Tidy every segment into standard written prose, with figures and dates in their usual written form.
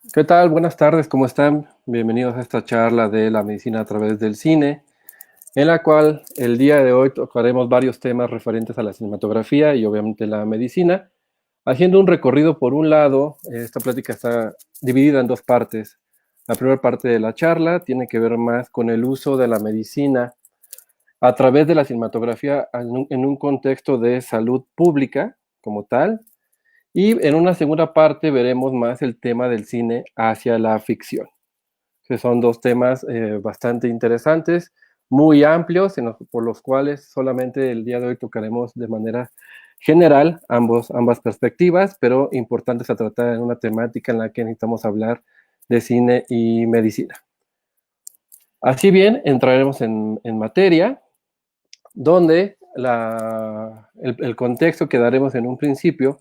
¿Qué tal? Buenas tardes, ¿cómo están? Bienvenidos a esta charla de la medicina a través del cine, en la cual el día de hoy tocaremos varios temas referentes a la cinematografía y obviamente la medicina, haciendo un recorrido por un lado. Esta plática está dividida en dos partes. La primera parte de la charla tiene que ver más con el uso de la medicina a través de la cinematografía en un contexto de salud pública como tal, y en una segunda parte veremos más el tema del cine hacia la ficción, que son dos temas bastante interesantes, muy amplios, por los cuales solamente el día de hoy tocaremos de manera general ambas perspectivas, pero importantes a tratar en una temática en la que necesitamos hablar de cine y medicina. Así bien, entraremos en materia, donde el contexto que daremos en un principio,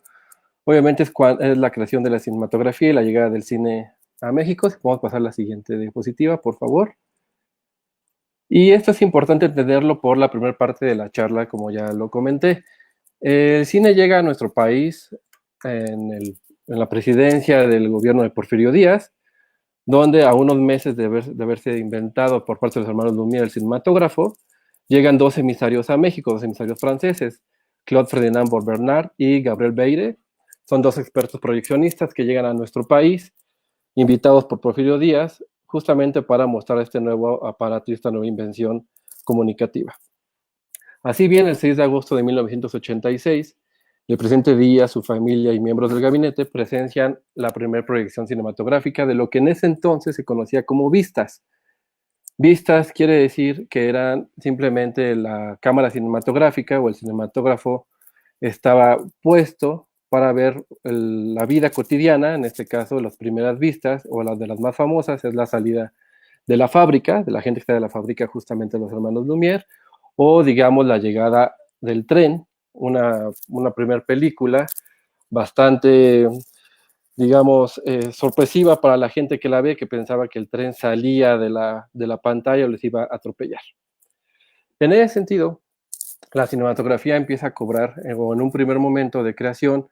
obviamente, es la creación de la cinematografía y la llegada del cine a México. Si podemos pasar la siguiente diapositiva, por favor. Y esto es importante entenderlo por la primera parte de la charla, como ya lo comenté. El cine llega a nuestro país en la presidencia del gobierno de Porfirio Díaz, donde a unos meses de haberse inventado por parte de los hermanos Lumière el cinematógrafo, llegan dos emisarios a México, dos emisarios franceses, Claude Ferdinand Bernard y Gabriel Beire. Son dos expertos proyeccionistas que llegan a nuestro país, invitados por Porfirio Díaz, justamente para mostrar este nuevo aparato y esta nueva invención comunicativa. Así bien, el 6 de agosto de 1986, el presidente Díaz, su familia y miembros del gabinete presencian la primera proyección cinematográfica de lo que en ese entonces se conocía como vistas. Vistas quiere decir que eran simplemente la cámara cinematográfica o el cinematógrafo estaba puesto para ver la vida cotidiana. En este caso, las primeras vistas o las de las más famosas es la salida de la fábrica, de la gente que está de la fábrica, justamente los hermanos Lumière, o digamos la llegada del tren, una primera película bastante, digamos, sorpresiva para la gente que la ve, que pensaba que el tren salía de la pantalla o les iba a atropellar. En ese sentido, la cinematografía empieza a cobrar, o en un primer momento de creación,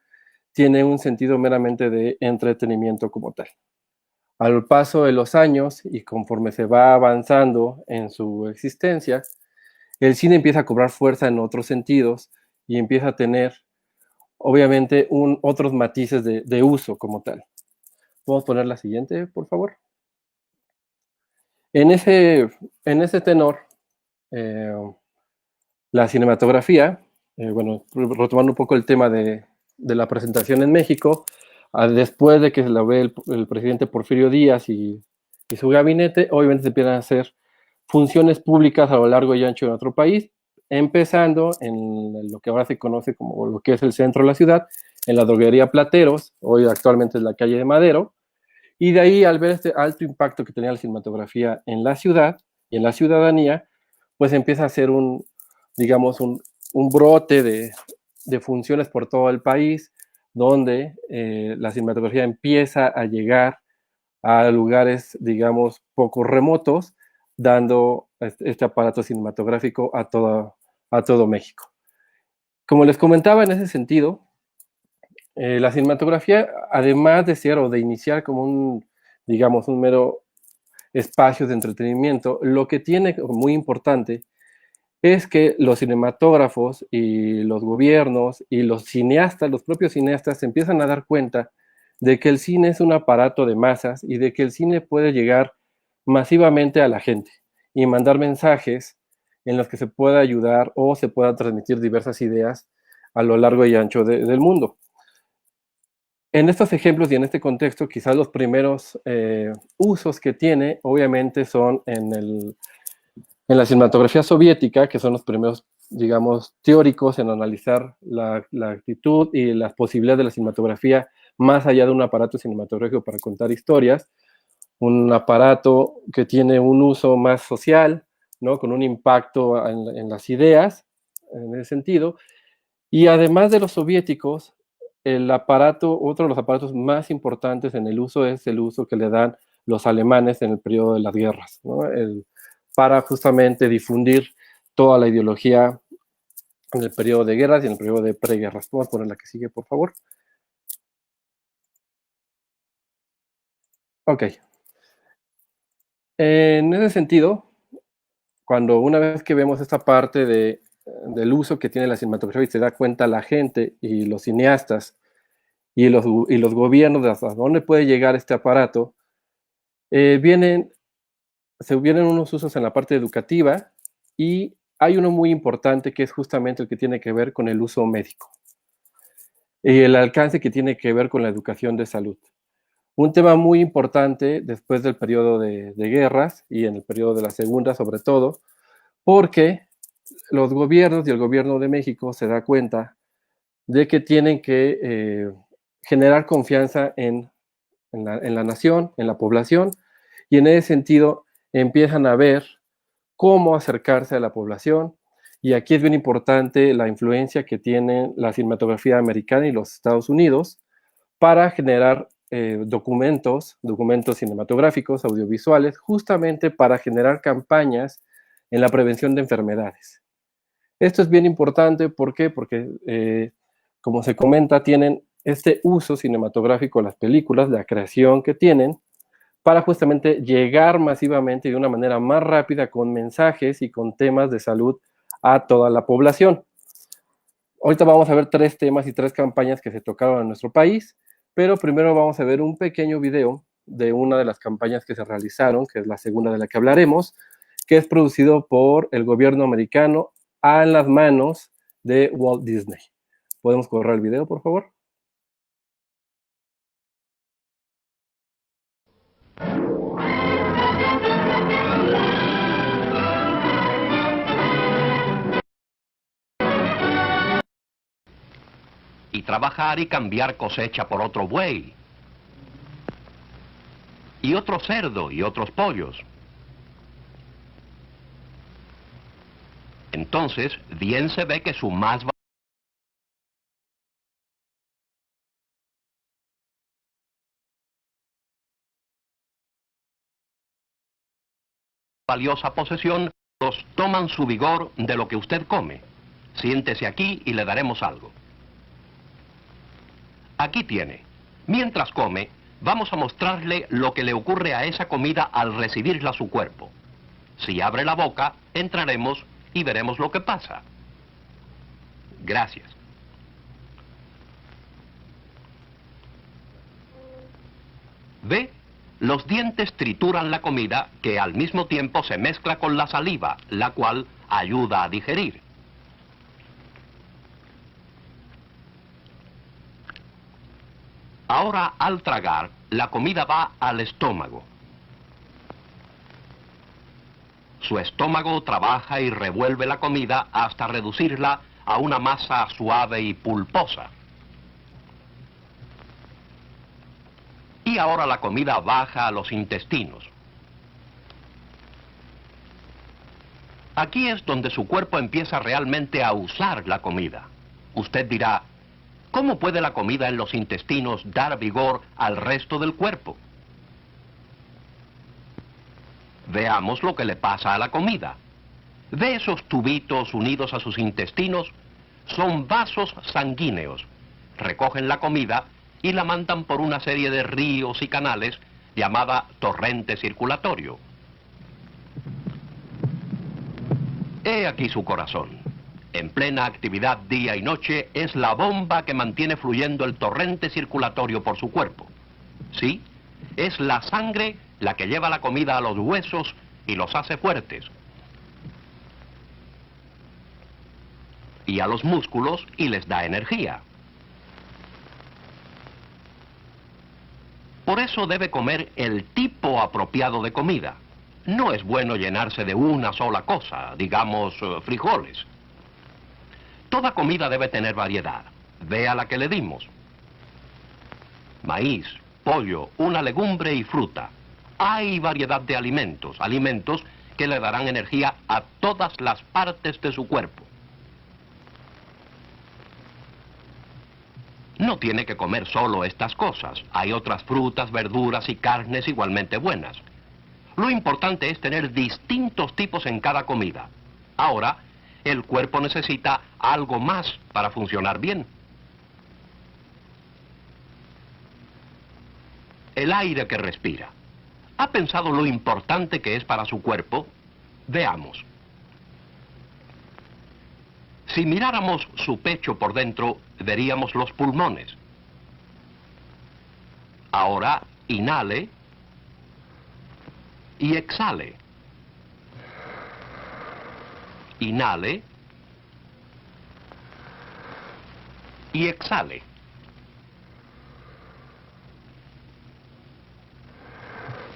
tiene un sentido meramente de entretenimiento como tal. Al paso de los años y conforme se va avanzando en su existencia, el cine empieza a cobrar fuerza en otros sentidos y empieza a tener, obviamente, otros matices de uso como tal. ¿Podemos poner la siguiente, por favor? En ese, en ese tenor, eh, la cinematografía, bueno, retomando un poco el tema de la presentación en México, después de que se la ve el presidente Porfirio Díaz y su gabinete, obviamente se empiezan a hacer funciones públicas a lo largo y ancho de nuestro país, empezando en lo que ahora se conoce como lo que es el centro de la ciudad, en la droguería Plateros, hoy actualmente es la calle de Madero, y de ahí, al ver este alto impacto que tenía la cinematografía en la ciudad y en la ciudadanía, pues empieza a ser digamos, un brote de funciones por todo el país, donde la cinematografía empieza a llegar a lugares, digamos, poco remotos, dando este aparato cinematográfico a todo México. Como les comentaba, en ese sentido, la cinematografía, además de ser o de iniciar como digamos, un mero espacio de entretenimiento, lo que tiene muy importante es que los cinematógrafos y los gobiernos y los cineastas, los propios cineastas, se empiezan a dar cuenta de que el cine es un aparato de masas y de que el cine puede llegar masivamente a la gente y mandar mensajes en los que se pueda ayudar o se puedan transmitir diversas ideas a lo largo y ancho del mundo. En estos ejemplos y en este contexto, quizás los primeros usos que tiene, obviamente, son en la cinematografía soviética, que son los primeros, digamos, teóricos en analizar la actitud y las posibilidades de la cinematografía más allá de un aparato cinematográfico para contar historias, un aparato que tiene un uso más social, ¿no? Con un impacto en las ideas, en ese sentido. Y además de los soviéticos, otro de los aparatos más importantes en el uso es el uso que le dan los alemanes en el periodo de las guerras, ¿no? Para justamente difundir toda la ideología en el periodo de guerras y en el periodo de preguerras. Vamos a poner la que sigue, por favor. Ok. En ese sentido, cuando una vez que vemos esta parte del uso que tiene la cinematografía y se da cuenta la gente y los cineastas y los gobiernos de hasta dónde puede llegar este aparato, vienen se vienen unos usos en la parte educativa y hay uno muy importante que es justamente el que tiene que ver con el uso médico y el alcance que tiene que ver con la educación de salud. Un tema muy importante después del periodo de guerras y en el periodo de la segunda sobre todo, porque los gobiernos y el gobierno de México se da cuenta de que tienen que generar confianza en la nación, en la población, y en ese sentido empiezan a ver cómo acercarse a la población. Y aquí es bien importante la influencia que tiene la cinematografía americana y los Estados Unidos para generar documentos cinematográficos, audiovisuales, justamente para generar campañas en la prevención de enfermedades. Esto es bien importante, ¿por qué? Porque, como se comenta, tienen este uso cinematográfico, las películas, la creación que tienen, para justamente llegar masivamente y de una manera más rápida con mensajes y con temas de salud a toda la población. Ahorita vamos a ver 3 temas y 3 campañas que se tocaron en nuestro país, pero primero vamos a ver un pequeño video de una de las campañas que se realizaron, que es la segunda de la que hablaremos, que es producido por el gobierno americano a las manos de Walt Disney. ¿Podemos correr el video, por favor? Y trabajar y cambiar cosecha por otro buey, y otro cerdo y otros pollos. Entonces, bien se ve que su más valiosa posesión, los toman su vigor de lo que usted come. Siéntese aquí y le daremos algo. Aquí tiene. Mientras come, vamos a mostrarle lo que le ocurre a esa comida al recibirla a su cuerpo. Si abre la boca, entraremos y veremos lo que pasa. Gracias. ¿Ve? Los dientes trituran la comida que al mismo tiempo se mezcla con la saliva, la cual ayuda a digerir. Ahora, al tragar, la comida va al estómago. Su estómago trabaja y revuelve la comida hasta reducirla a una masa suave y pulposa. Y ahora la comida baja a los intestinos. Aquí es donde su cuerpo empieza realmente a usar la comida. Usted dirá, ¿cómo puede la comida en los intestinos dar vigor al resto del cuerpo? Veamos lo que le pasa a la comida. ¿Ve esos tubitos unidos a sus intestinos? Son vasos sanguíneos. Recogen la comida y la mandan por una serie de ríos y canales llamada torrente circulatorio. He aquí su corazón. En plena actividad día y noche es la bomba que mantiene fluyendo el torrente circulatorio por su cuerpo. ¿Sí? Es la sangre la que lleva la comida a los huesos y los hace fuertes. Y a los músculos y les da energía. Por eso debe comer el tipo apropiado de comida. No es bueno llenarse de una sola cosa, digamos frijoles. Toda comida debe tener variedad. Vea la que le dimos. Maíz, pollo, una legumbre y fruta. Hay variedad de alimentos, alimentos que le darán energía a todas las partes de su cuerpo. No tiene que comer solo estas cosas. Hay otras frutas, verduras y carnes igualmente buenas. Lo importante es tener distintos tipos en cada comida. Ahora, el cuerpo necesita algo más para funcionar bien. El aire que respira. ¿Ha pensado lo importante que es para su cuerpo? Veamos. Si miráramos su pecho por dentro, veríamos los pulmones. Ahora, inhale y exhale. Inhale y exhale.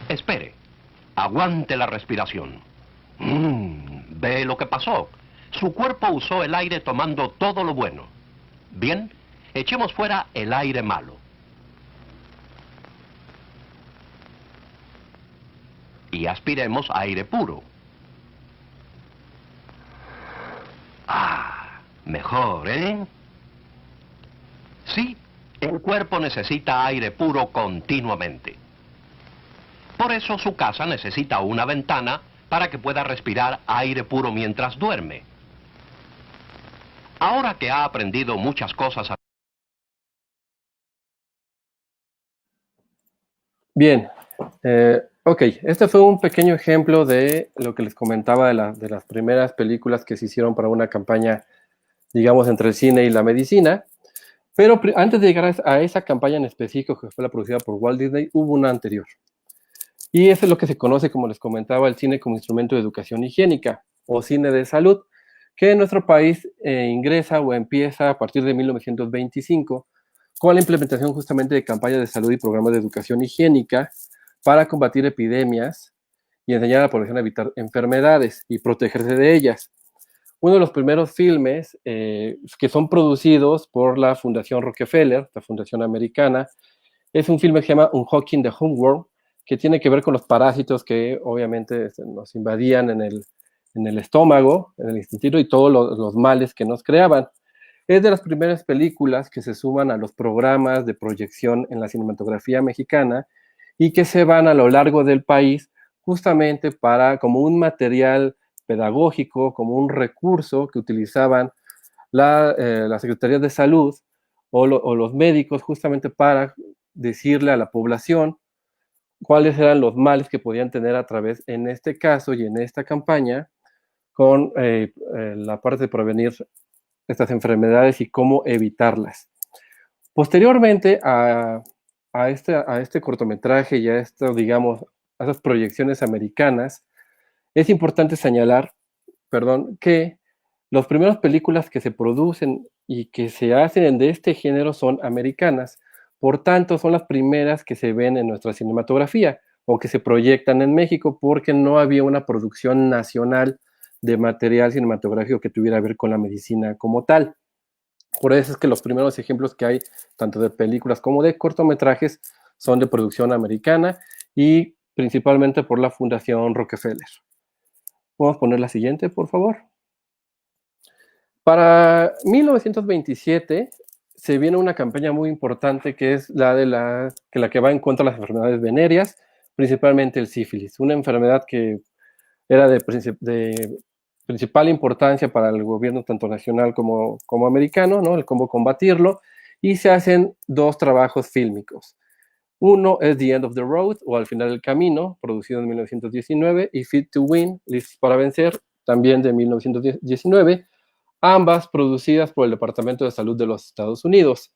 Espere, aguante la respiración. ¿Ve lo que pasó? Su cuerpo usó el aire tomando todo lo bueno. Bien, echemos fuera el aire malo. Y aspiremos aire puro. Ah, mejor, ¿eh? Sí, el cuerpo necesita aire puro continuamente. Por eso su casa necesita una ventana para que pueda respirar aire puro mientras duerme. Ahora que ha aprendido muchas cosas... Bien, ok, este fue un pequeño ejemplo de lo que les comentaba de las primeras películas que se hicieron para una campaña, digamos, entre el cine y la medicina. Pero antes de llegar a esa campaña en específico, que fue la producida por Walt Disney, hubo una anterior. Y eso es lo que se conoce, como les comentaba, el cine como instrumento de educación higiénica o cine de salud, que en nuestro país ingresa o empieza a partir de 1925 con la implementación justamente de campañas de salud y programas de educación higiénica para combatir epidemias y enseñar a la población a evitar enfermedades y protegerse de ellas. Uno de los primeros filmes que son producidos por la Fundación Rockefeller, la fundación americana, es un filme que se llama Unhooking the Homeworld, que tiene que ver con los parásitos que obviamente nos invadían en el estómago, en el intestino y todos los males que nos creaban. Es de las primeras películas que se suman a los programas de proyección en la cinematografía mexicana y que se van a lo largo del país justamente para como un material pedagógico, como un recurso que utilizaban la Secretaría de Salud o los médicos justamente para decirle a la población cuáles eran los males que podían tener a través, en este caso y en esta campaña, con la parte de prevenir estas enfermedades y cómo evitarlas. Posteriormente a este cortometraje y a esto, digamos, a esas proyecciones americanas, es importante señalar, perdón, que las primeras películas que se producen y que se hacen de este género son americanas. Por tanto, son las primeras que se ven en nuestra cinematografía o que se proyectan en México porque no había una producción nacional de material cinematográfico que tuviera que ver con la medicina como tal. Por eso es que los primeros ejemplos que hay, tanto de películas como de cortometrajes, son de producción americana y principalmente por la Fundación Rockefeller. Vamos a poner la siguiente, por favor. Para 1927 se viene una campaña muy importante que es la que va en contra de las enfermedades venéreas, principalmente el sífilis, una enfermedad que era de principal importancia para el gobierno tanto nacional como americano, ¿no? El cómo combatirlo, y se hacen dos trabajos fílmicos. Uno es The End of the Road, o Al final del camino, producido en 1919, y Fit to Win, Listos para vencer, también de 1919, ambas producidas por el Departamento de Salud de los Estados Unidos.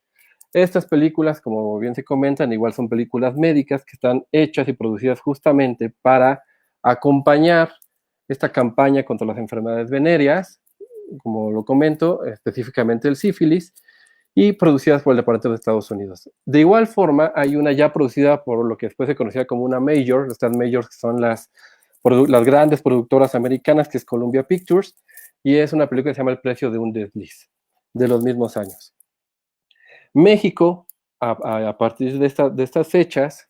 Estas películas, como bien se comentan, igual son películas médicas que están hechas y producidas justamente para acompañar esta campaña contra las enfermedades venéreas, como lo comento, específicamente el sífilis, y producidas por el Departamento de Estados Unidos. De igual forma, hay una ya producida por lo que después se conocía como una major, estas majors que son las grandes productoras americanas, que es Columbia Pictures, y es una película que se llama El precio de un desliz, de los mismos años. México, a partir de estas fechas,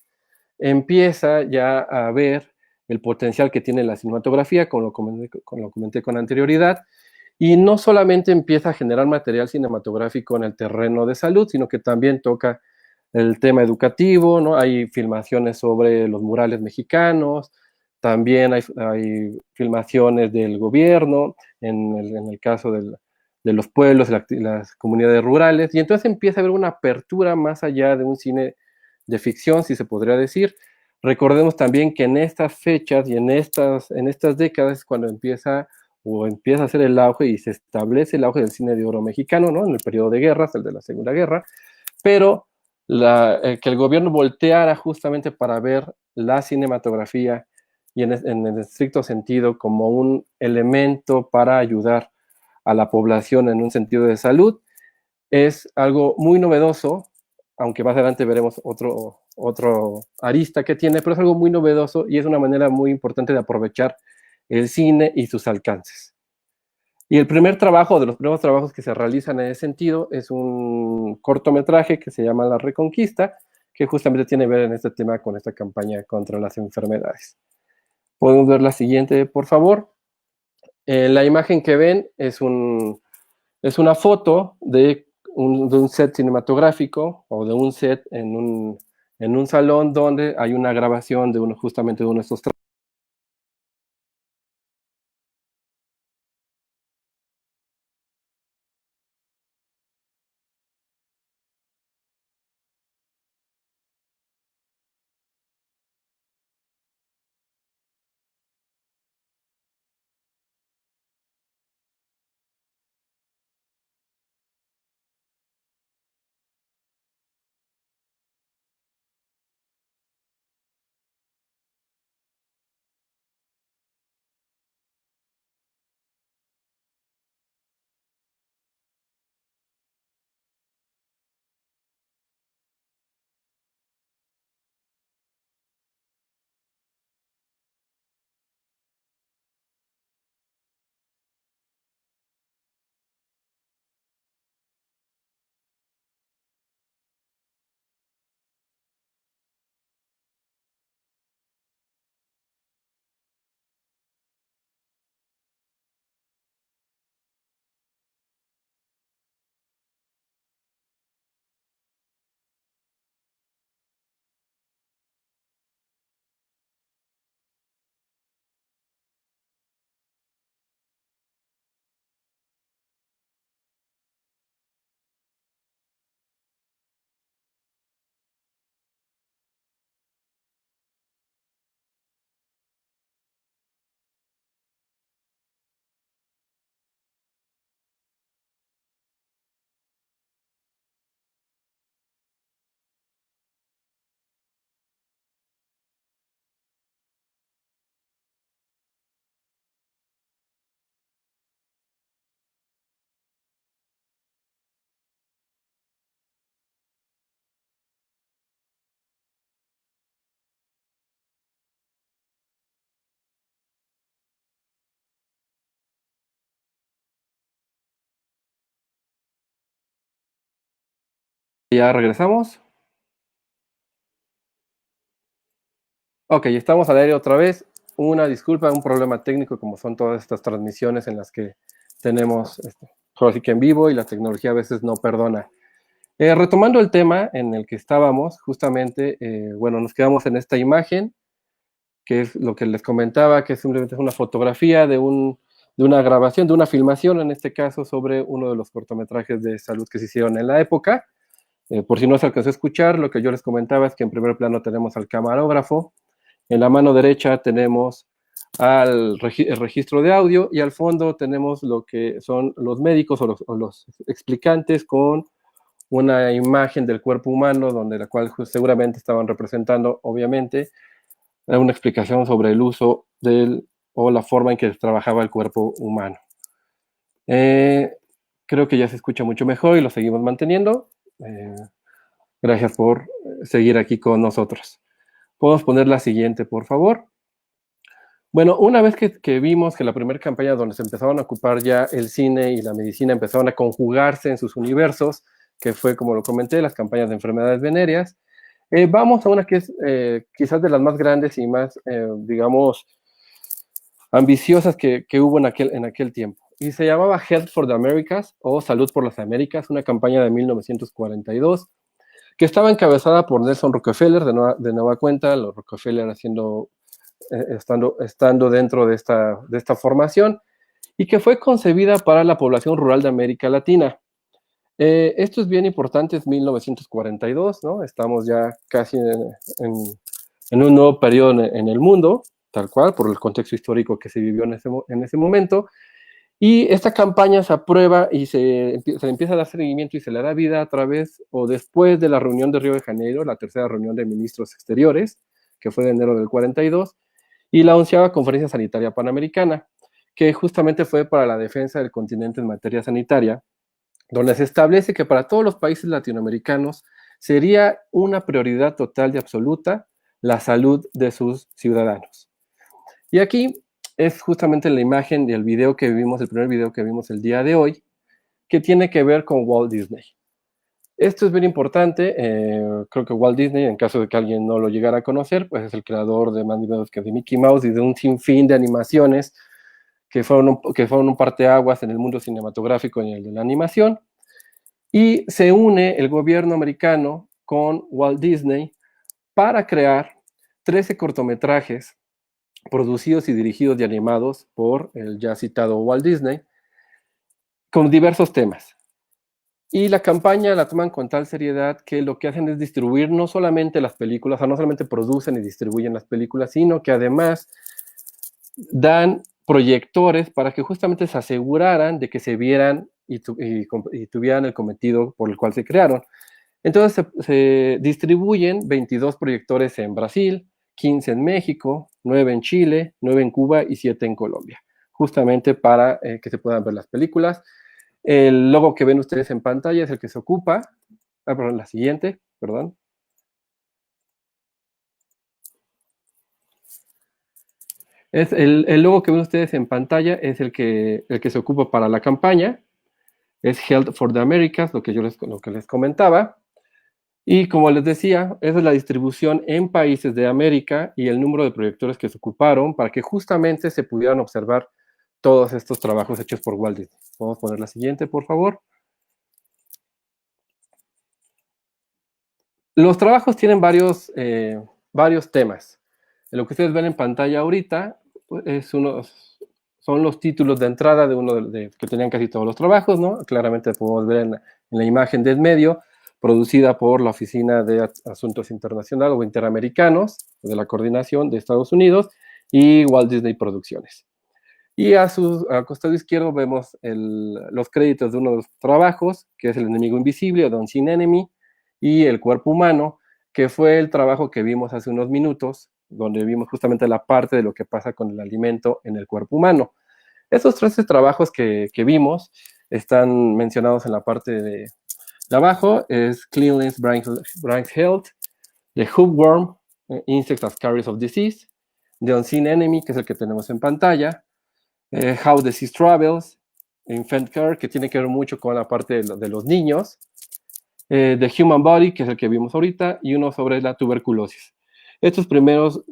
empieza ya a ver el potencial que tiene la cinematografía, como lo comenté con anterioridad, y no solamente empieza a generar material cinematográfico en el terreno de salud, sino que también toca el tema educativo, ¿no? Hay filmaciones sobre los murales mexicanos, también hay filmaciones del gobierno, en el caso de los pueblos, las comunidades rurales, y entonces empieza a haber una apertura más allá de un cine de ficción, si se podría decir, Recordemos también que en estas fechas y en estas décadas es cuando empieza a ser el auge y se establece el auge del cine de oro mexicano, ¿no? En el periodo de guerras, el de la Segunda Guerra, pero que el gobierno volteara justamente para ver la cinematografía y en el estricto sentido como un elemento para ayudar a la población en un sentido de salud, es algo muy novedoso, aunque más adelante veremos otro arista que tiene, pero es algo muy novedoso y es una manera muy importante de aprovechar el cine y sus alcances. Y el primer trabajo, de los primeros trabajos que se realizan en ese sentido, es un cortometraje que se llama La Reconquista, que justamente tiene que ver en este tema con esta campaña contra las enfermedades. Podemos ver la siguiente, por favor. La imagen que ven es una foto de un set cinematográfico o de un set en un salón donde hay una grabación de justamente de uno de estos trabajos. Ya regresamos. Ok, estamos al aire otra vez. Una disculpa, un problema técnico, como son todas estas transmisiones en las que tenemos, ahora sí que en vivo y la tecnología a veces no perdona. Retomando el tema en el que estábamos, justamente, bueno, nos quedamos en esta imagen, que es lo que les comentaba, que simplemente es una fotografía de una grabación, de una filmación, en este caso, sobre uno de los cortometrajes de salud que se hicieron en la época. Por si no se alcanzó a escuchar, lo que yo les comentaba es que en primer plano tenemos al camarógrafo, en la mano derecha tenemos el registro de audio y al fondo tenemos lo que son los médicos o los explicantes con una imagen del cuerpo humano, donde la cual seguramente estaban representando, obviamente, una explicación sobre el uso o la forma en que trabajaba el cuerpo humano. Creo que ya se escucha mucho mejor y lo seguimos manteniendo. Gracias por seguir aquí con nosotros. Podemos poner la siguiente, por favor. Bueno, una vez que vimos que la primera campaña donde se empezaron a ocupar ya el cine y la medicina empezaron a conjugarse en sus universos, que fue, como lo comenté, las campañas de enfermedades venéreas, vamos a una que es quizás de las más grandes y más, digamos, ambiciosas que hubo en aquel tiempo. Y se llamaba Health for the Americas o Salud por las Américas, una campaña de 1942 que estaba encabezada por Nelson Rockefeller, de nueva cuenta, los Rockefeller estando dentro de esta formación, y que fue concebida para la población rural de América Latina. Esto es bien importante, es 1942, ¿no? Estamos ya casi en un nuevo periodo en el mundo, tal cual, por el contexto histórico que se vivió en ese momento. Y esta campaña se aprueba y se le empieza a dar seguimiento y se le da vida a través o después de la reunión de Río de Janeiro, la tercera reunión de ministros exteriores, que fue de enero del 42, y la 11ª Conferencia Sanitaria Panamericana, que justamente fue para la defensa del continente en materia sanitaria, donde se establece que para todos los países latinoamericanos sería una prioridad total y absoluta la salud de sus ciudadanos. Y aquí es justamente la imagen del video que vimos, el primer video que vimos el día de hoy, que tiene que ver con Walt Disney. Esto es bien importante, creo que Walt Disney, en caso de que alguien no lo llegara a conocer, pues es el creador de más ni menos que de Mickey Mouse y de un sinfín de animaciones que fueron un parteaguas en el mundo cinematográfico y en el de la animación. Y se une el gobierno americano con Walt Disney para crear 13 cortometrajes producidos y dirigidos y animados por el ya citado Walt Disney, con diversos temas. Y la campaña la toman con tal seriedad que lo que hacen es distribuir no solamente las películas, o sea, no solamente producen y distribuyen las películas, sino que además dan proyectores para que justamente se aseguraran de que se vieran y tuvieran el cometido por el cual se crearon. Entonces se distribuyen 22 proyectores en Brasil, 15 en México, 9 en Chile, 9 en Cuba y 7 en Colombia, justamente para que se puedan ver las películas. El logo que ven ustedes en pantalla es el que se ocupa, perdón, la siguiente, perdón. Es el logo que ven ustedes en pantalla es el que se ocupa para la campaña, es Health for the Americas, lo que les comentaba. Y como les decía, esa es la distribución en países de América y el número de proyectores que se ocuparon para que justamente se pudieran observar todos estos trabajos hechos por Walt Disney. Vamos a poner la siguiente, por favor. Los trabajos tienen varios temas. Lo que ustedes ven en pantalla ahorita son los títulos de entrada de uno que tenían casi todos los trabajos, ¿no? Claramente podemos ver en la imagen del medio, producida por la Oficina de Asuntos Internacionales o Interamericanos de la Coordinación de Estados Unidos y Walt Disney Producciones. Y al costado izquierdo vemos los créditos de uno de los trabajos, que es El enemigo invisible o The Unseen Enemy, y El cuerpo humano, que fue el trabajo que vimos hace unos minutos, donde vimos justamente la parte de lo que pasa con el alimento en el cuerpo humano. Estos 13 trabajos que vimos están mencionados en la parte de abajo, es Cleanliness Brings Health, The Hookworm, Insects as Carriers of Disease, The Unseen Enemy, que es el que tenemos en pantalla, How Disease Travels, Infant Care, que tiene que ver mucho con la parte de los niños, The Human Body, que es el que vimos ahorita, y uno sobre la tuberculosis. Estos primeros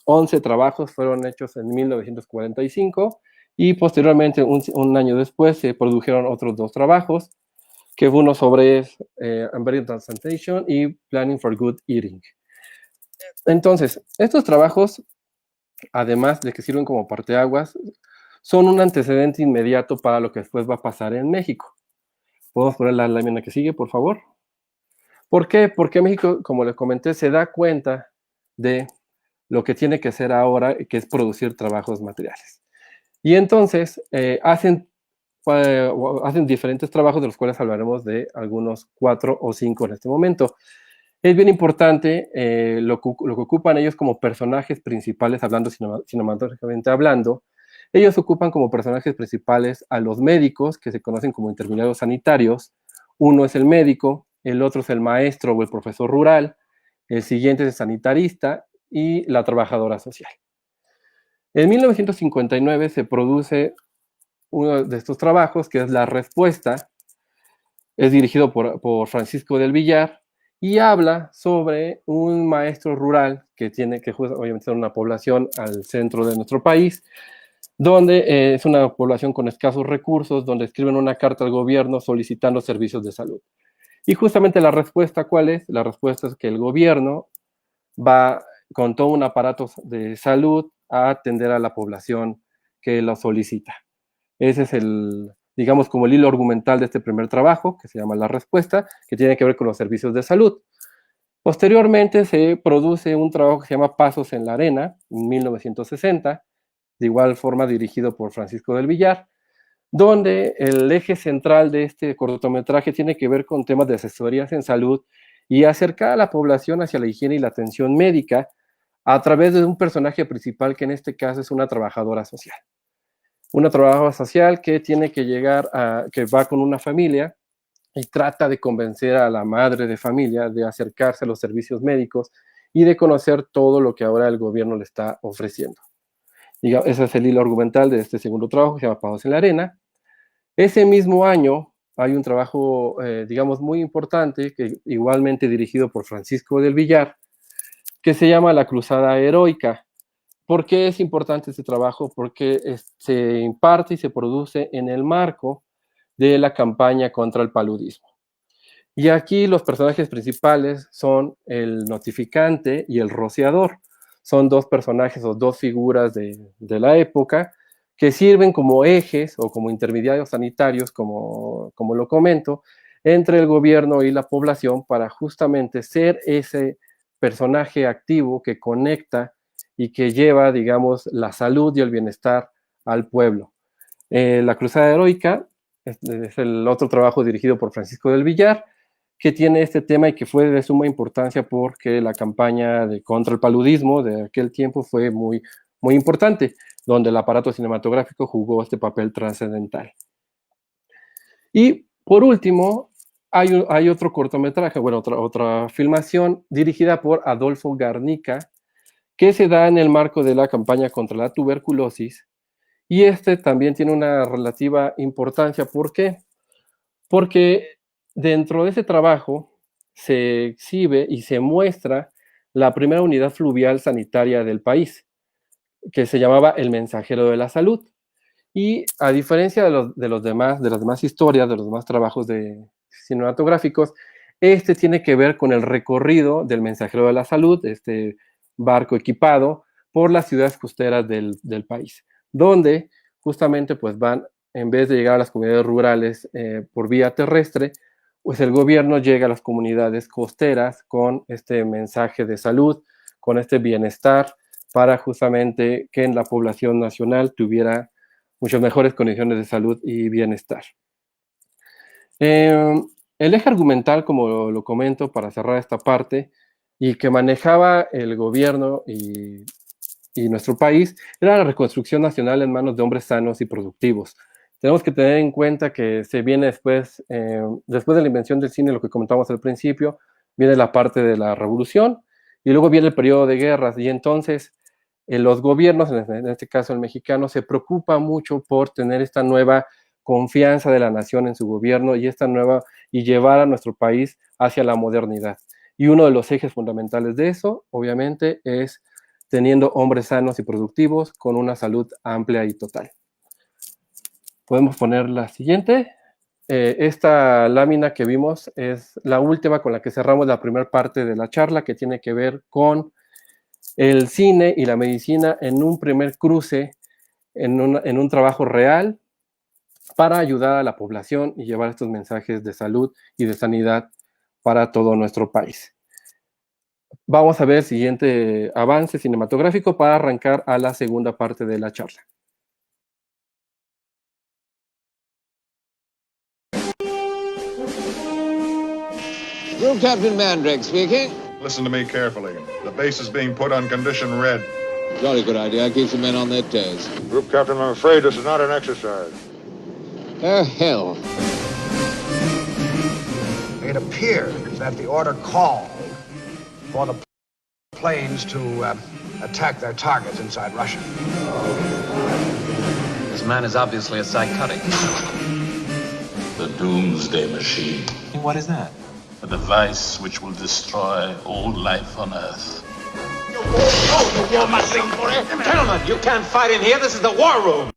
11 trabajos fueron hechos en 1945 y posteriormente, un año después, se produjeron otros 2 trabajos, que fue uno sobre Embedded Transplantation y Planning for Good Eating. Entonces, estos trabajos, además de que sirven como parteaguas, son un antecedente inmediato para lo que después va a pasar en México. ¿Podemos poner la lámina que sigue, por favor? ¿Por qué? Porque México, como les comenté, se da cuenta de lo que tiene que hacer ahora, que es producir trabajos materiales. Y entonces hacen diferentes trabajos, de los cuales hablaremos de algunos 4 o 5 en este momento. Es bien importante lo que ocupan ellos como personajes principales, hablando cinematográficamente hablando. Ellos ocupan como personajes principales a los médicos, que se conocen como intermediarios sanitarios. Uno es el médico, el otro es el maestro o el profesor rural, el siguiente es el sanitarista y la trabajadora social. En 1959 se produce uno de estos trabajos, que es La Respuesta. Es dirigido por Francisco del Villar y habla sobre un maestro rural que tiene que obviamente ser una población al centro de nuestro país, donde es una población con escasos recursos, donde escriben una carta al gobierno solicitando servicios de salud. Y justamente la respuesta, ¿cuál es? La respuesta es que el gobierno va con todo un aparato de salud a atender a la población que lo solicita. Ese es digamos, como el hilo argumental de este primer trabajo, que se llama La Respuesta, que tiene que ver con los servicios de salud. Posteriormente se produce un trabajo que se llama Pasos en la Arena, en 1960, de igual forma dirigido por Francisco del Villar, donde el eje central de este cortometraje tiene que ver con temas de asesorías en salud y acercar a la población hacia la higiene y la atención médica a través de un personaje principal que en este caso es una trabajadora social. Una trabajadora social que tiene que llegar que va con una familia y trata de convencer a la madre de familia de acercarse a los servicios médicos y de conocer todo lo que ahora el gobierno le está ofreciendo. Ese es el hilo argumental de este segundo trabajo, que se llama Pasos en la Arena. Ese mismo año hay un trabajo, digamos, muy importante, que igualmente dirigido por Francisco del Villar, que se llama La Cruzada Heroica. ¿Por qué es importante este trabajo? Porque se imparte y se produce en el marco de la campaña contra el paludismo. Y aquí los personajes principales son el notificante y el rociador. Son dos personajes o dos figuras de la época que sirven como ejes o como intermediarios sanitarios, como lo comento, entre el gobierno y la población para justamente ser ese personaje activo que conecta y que lleva, digamos, la salud y el bienestar al pueblo. La Cruzada Heroica es el otro trabajo dirigido por Francisco del Villar, que tiene este tema y que fue de suma importancia porque la campaña contra el paludismo de aquel tiempo fue muy, muy importante, donde el aparato cinematográfico jugó este papel trascendental. Y por último, hay otro cortometraje, bueno, otra filmación dirigida por Adolfo Garnica, que se da en el marco de la campaña contra la tuberculosis, y este también tiene una relativa importancia. ¿Por qué? Porque dentro de ese trabajo se exhibe y se muestra la primera unidad fluvial sanitaria del país, que se llamaba El Mensajero de la Salud. Y a diferencia de las demás historias, de los demás trabajos cinematográficos, este tiene que ver con el recorrido del Mensajero de la Salud, este barco equipado, por las ciudades costeras del país, donde justamente pues van, en vez de llegar a las comunidades rurales por vía terrestre, pues el gobierno llega a las comunidades costeras con este mensaje de salud, con este bienestar, para justamente que en la población nacional tuviera muchas mejores condiciones de salud y bienestar. El eje argumental, como lo comento para cerrar esta parte, y que manejaba el gobierno y nuestro país, era la reconstrucción nacional en manos de hombres sanos y productivos. Tenemos que tener en cuenta que se viene después de la invención del cine, lo que comentamos al principio, viene la parte de la revolución, y luego viene el periodo de guerras, y entonces los gobiernos, en este caso el mexicano, se preocupa mucho por tener esta nueva confianza de la nación en su gobierno y llevar a nuestro país hacia la modernidad. Y uno de los ejes fundamentales de eso, obviamente, es teniendo hombres sanos y productivos con una salud amplia y total. Podemos poner la siguiente. Esta lámina que vimos es la última con la que cerramos la primera parte de la charla, que tiene que ver con el cine y la medicina en un primer cruce, en un trabajo real para ayudar a la población y llevar estos mensajes de salud y de sanidad para todo nuestro país. Vamos a ver el siguiente avance cinematográfico para arrancar a la segunda parte de la charla. Group Captain Mandrake speaking. Listen to me carefully. The base is being put on condition red. Jolly good idea. Keeps the men on their toes. Group Captain, I'm afraid this is not an exercise. Oh, hell. It appears that the order called for the planes to attack their targets inside Russia. This man is obviously a psychotic. The Doomsday Machine. What is that? A device which will destroy all life on Earth. Gentlemen, you can't fight in here. This is the war room.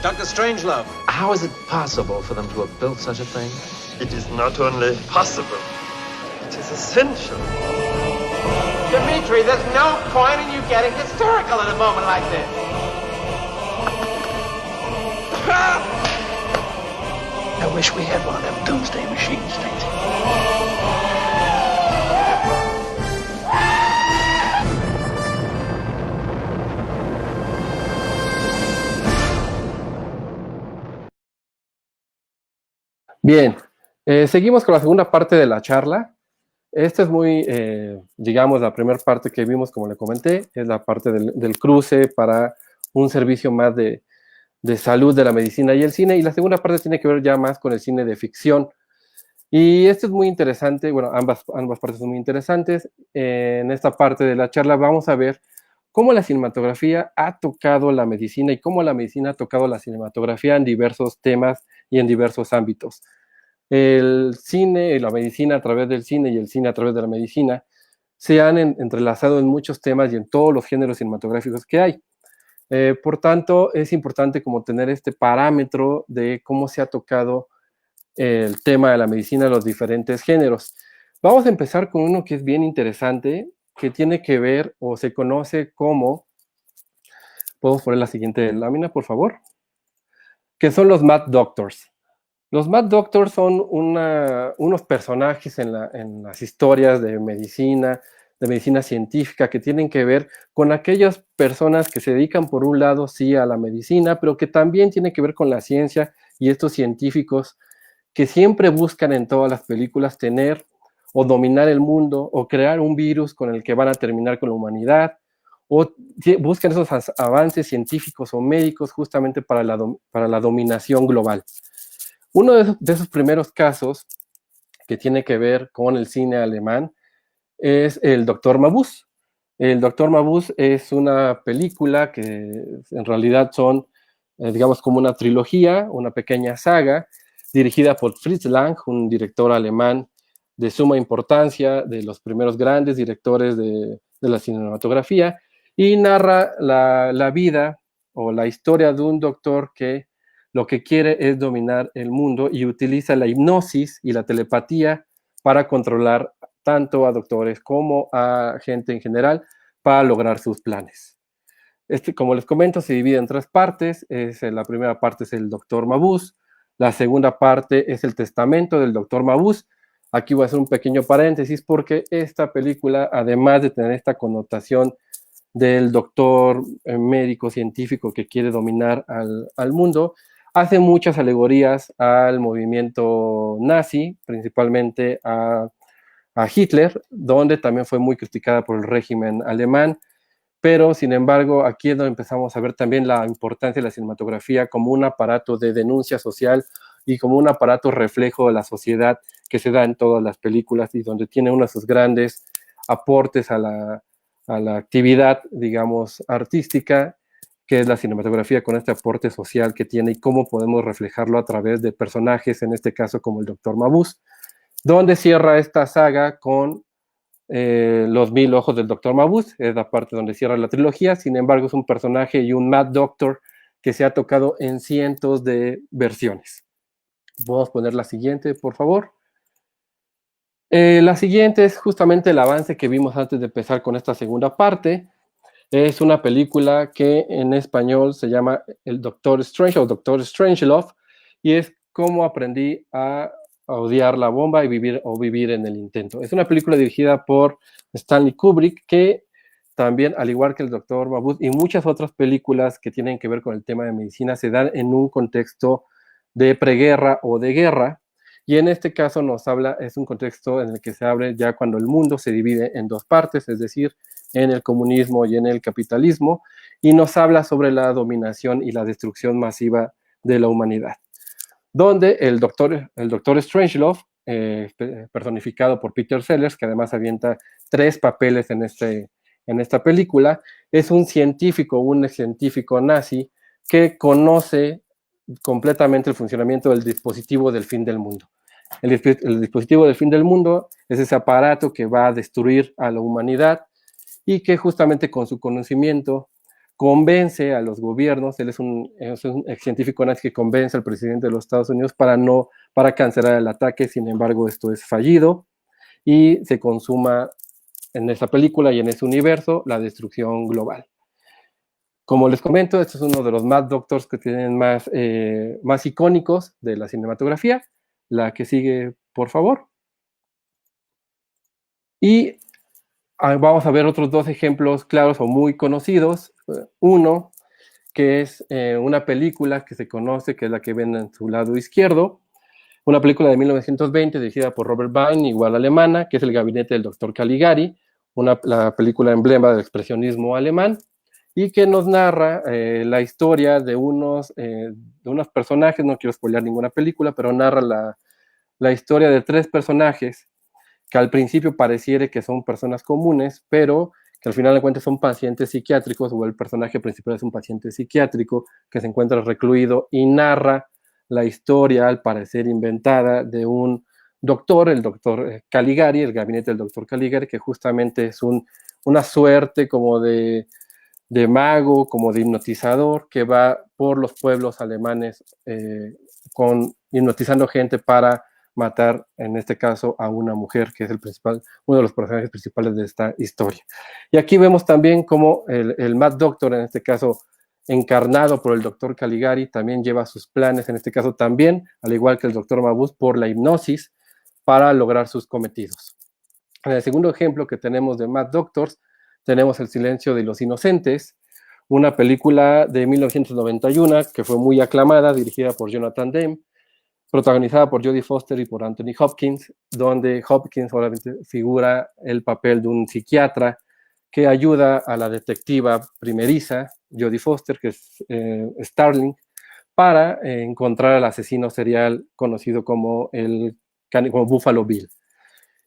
Dr. Strangelove, how is it possible for them to have built such a thing? It is not only possible, it is essential. Dimitri, there's no point in you getting hysterical at a moment like this. I wish we had one of them doomsday machines, Stacy. Bien, seguimos con la segunda parte de la charla. Esta es muy, digamos, la primera parte que vimos, como le comenté, es la parte del cruce para un servicio más de salud de la medicina y el cine, y la segunda parte tiene que ver ya más con el cine de ficción. Y esto es muy interesante, bueno, ambas partes son muy interesantes. En esta parte de la charla vamos a ver cómo la cinematografía ha tocado la medicina y cómo la medicina ha tocado la cinematografía en diversos temas y en diversos ámbitos. El cine y la medicina a través del cine y el cine a través de la medicina se han entrelazado en muchos temas y en todos los géneros cinematográficos que hay. Por tanto, es importante como tener este parámetro de cómo se ha tocado el tema de la medicina en los diferentes géneros. Vamos a empezar con uno que es bien interesante, que tiene que ver o se conoce como, podemos poner la siguiente lámina, por favor, que son los Mad Doctors. Los Mad Doctors son unos personajes en las historias de medicina científica, que tienen que ver con aquellas personas que se dedican, por un lado, sí, a la medicina, pero que también tienen que ver con la ciencia, y estos científicos que siempre buscan en todas las películas tener o dominar el mundo o crear un virus con el que van a terminar con la humanidad, o buscan esos avances científicos o médicos justamente para la dominación global. Uno de esos primeros casos que tiene que ver con el cine alemán es el Dr. Mabuse. El Dr. Mabuse es una película que en realidad son, digamos, como una trilogía, una pequeña saga, dirigida por Fritz Lang, un director alemán de suma importancia, de los primeros grandes directores de la cinematografía, y narra la vida o la historia de un doctor que lo que quiere es dominar el mundo y utiliza la hipnosis y la telepatía para controlar tanto a doctores como a gente en general para lograr sus planes. Como les comento, se divide en tres partes. La primera parte es el Dr. Mabuse, la segunda parte es el testamento del Dr. Mabuse. Aquí voy a hacer un pequeño paréntesis porque esta película, además de tener esta connotación del doctor médico científico que quiere dominar al mundo, hace muchas alegorías al movimiento nazi, principalmente a Hitler, donde también fue muy criticada por el régimen alemán, pero sin embargo aquí es donde empezamos a ver también la importancia de la cinematografía como un aparato de denuncia social y como un aparato reflejo de la sociedad que se da en todas las películas y donde tiene uno de sus grandes aportes a la actividad, digamos, artística, que es la cinematografía, con este aporte social que tiene y cómo podemos reflejarlo a través de personajes, en este caso como el Dr. Mabuse, donde cierra esta saga con Los 1000 ojos del Dr. Mabuse, es la parte donde cierra la trilogía. Sin embargo, es un personaje y un Mad Doctor que se ha tocado en cientos de versiones. Podemos poner la siguiente, por favor. La siguiente es justamente el avance que vimos antes de empezar con esta segunda parte. Es una película que en español se llama El Doctor Strange o Doctor Strangelove, y es cómo aprendí a odiar la bomba y vivir en el intento. Es una película dirigida por Stanley Kubrick, que también, al igual que el Dr. Mabuse y muchas otras películas que tienen que ver con el tema de medicina, se dan en un contexto de preguerra o de guerra, y en este caso es un contexto en el que se abre ya cuando el mundo se divide en dos partes, es decir, en el comunismo y en el capitalismo, y nos habla sobre la dominación y la destrucción masiva de la humanidad, donde el doctor Strangelove, personificado por Peter Sellers, que además avienta 3 papeles en esta película, es un ex científico nazi que conoce completamente el funcionamiento del dispositivo del fin del mundo. El dispositivo del fin del mundo es ese aparato que va a destruir a la humanidad y que justamente con su conocimiento convence a los gobiernos. Él es un ex científico nazi que convence al presidente de los Estados Unidos para cancelar el ataque. Sin embargo, esto es fallido y se consuma en esa película y en ese universo la destrucción global. Como les comento, este es uno de los Mad Doctors que tienen más icónicos de la cinematografía. La que sigue, por favor. Y vamos a ver otros 2 ejemplos claros o muy conocidos. Uno, que es una película que se conoce, que es la que ven en su lado izquierdo, Una película de 1920 dirigida por Robert Vine, igual alemana, que es El gabinete del doctor Caligari, la película emblema del expresionismo alemán, y que nos narra la historia de unos personajes, no quiero spoilear ninguna película, pero narra la historia de 3 personajes que al principio pareciera que son personas comunes, pero que al final de cuentas son pacientes psiquiátricos, o el personaje principal es un paciente psiquiátrico que se encuentra recluido y narra la historia, al parecer inventada, de un doctor, el doctor Caligari, el gabinete del doctor Caligari, que justamente es una suerte como de mago, como de hipnotizador, que va por los pueblos alemanes hipnotizando gente para matar, en este caso, a una mujer, que es uno de los personajes principales de esta historia. Y aquí vemos también cómo el Mad Doctor, en este caso, encarnado por el doctor Caligari, también lleva sus planes, en este caso también, al igual que el doctor Mabuse, por la hipnosis, para lograr sus cometidos. En el segundo ejemplo que tenemos de Mad Doctors, tenemos El silencio de los inocentes, una película de 1991 que fue muy aclamada, dirigida por Jonathan Demme, protagonizada por Jodie Foster y por Anthony Hopkins, donde Hopkins obviamente figura el papel de un psiquiatra que ayuda a la detectiva primeriza, Jodie Foster, que es Starling, para encontrar al asesino serial conocido como Buffalo Bill.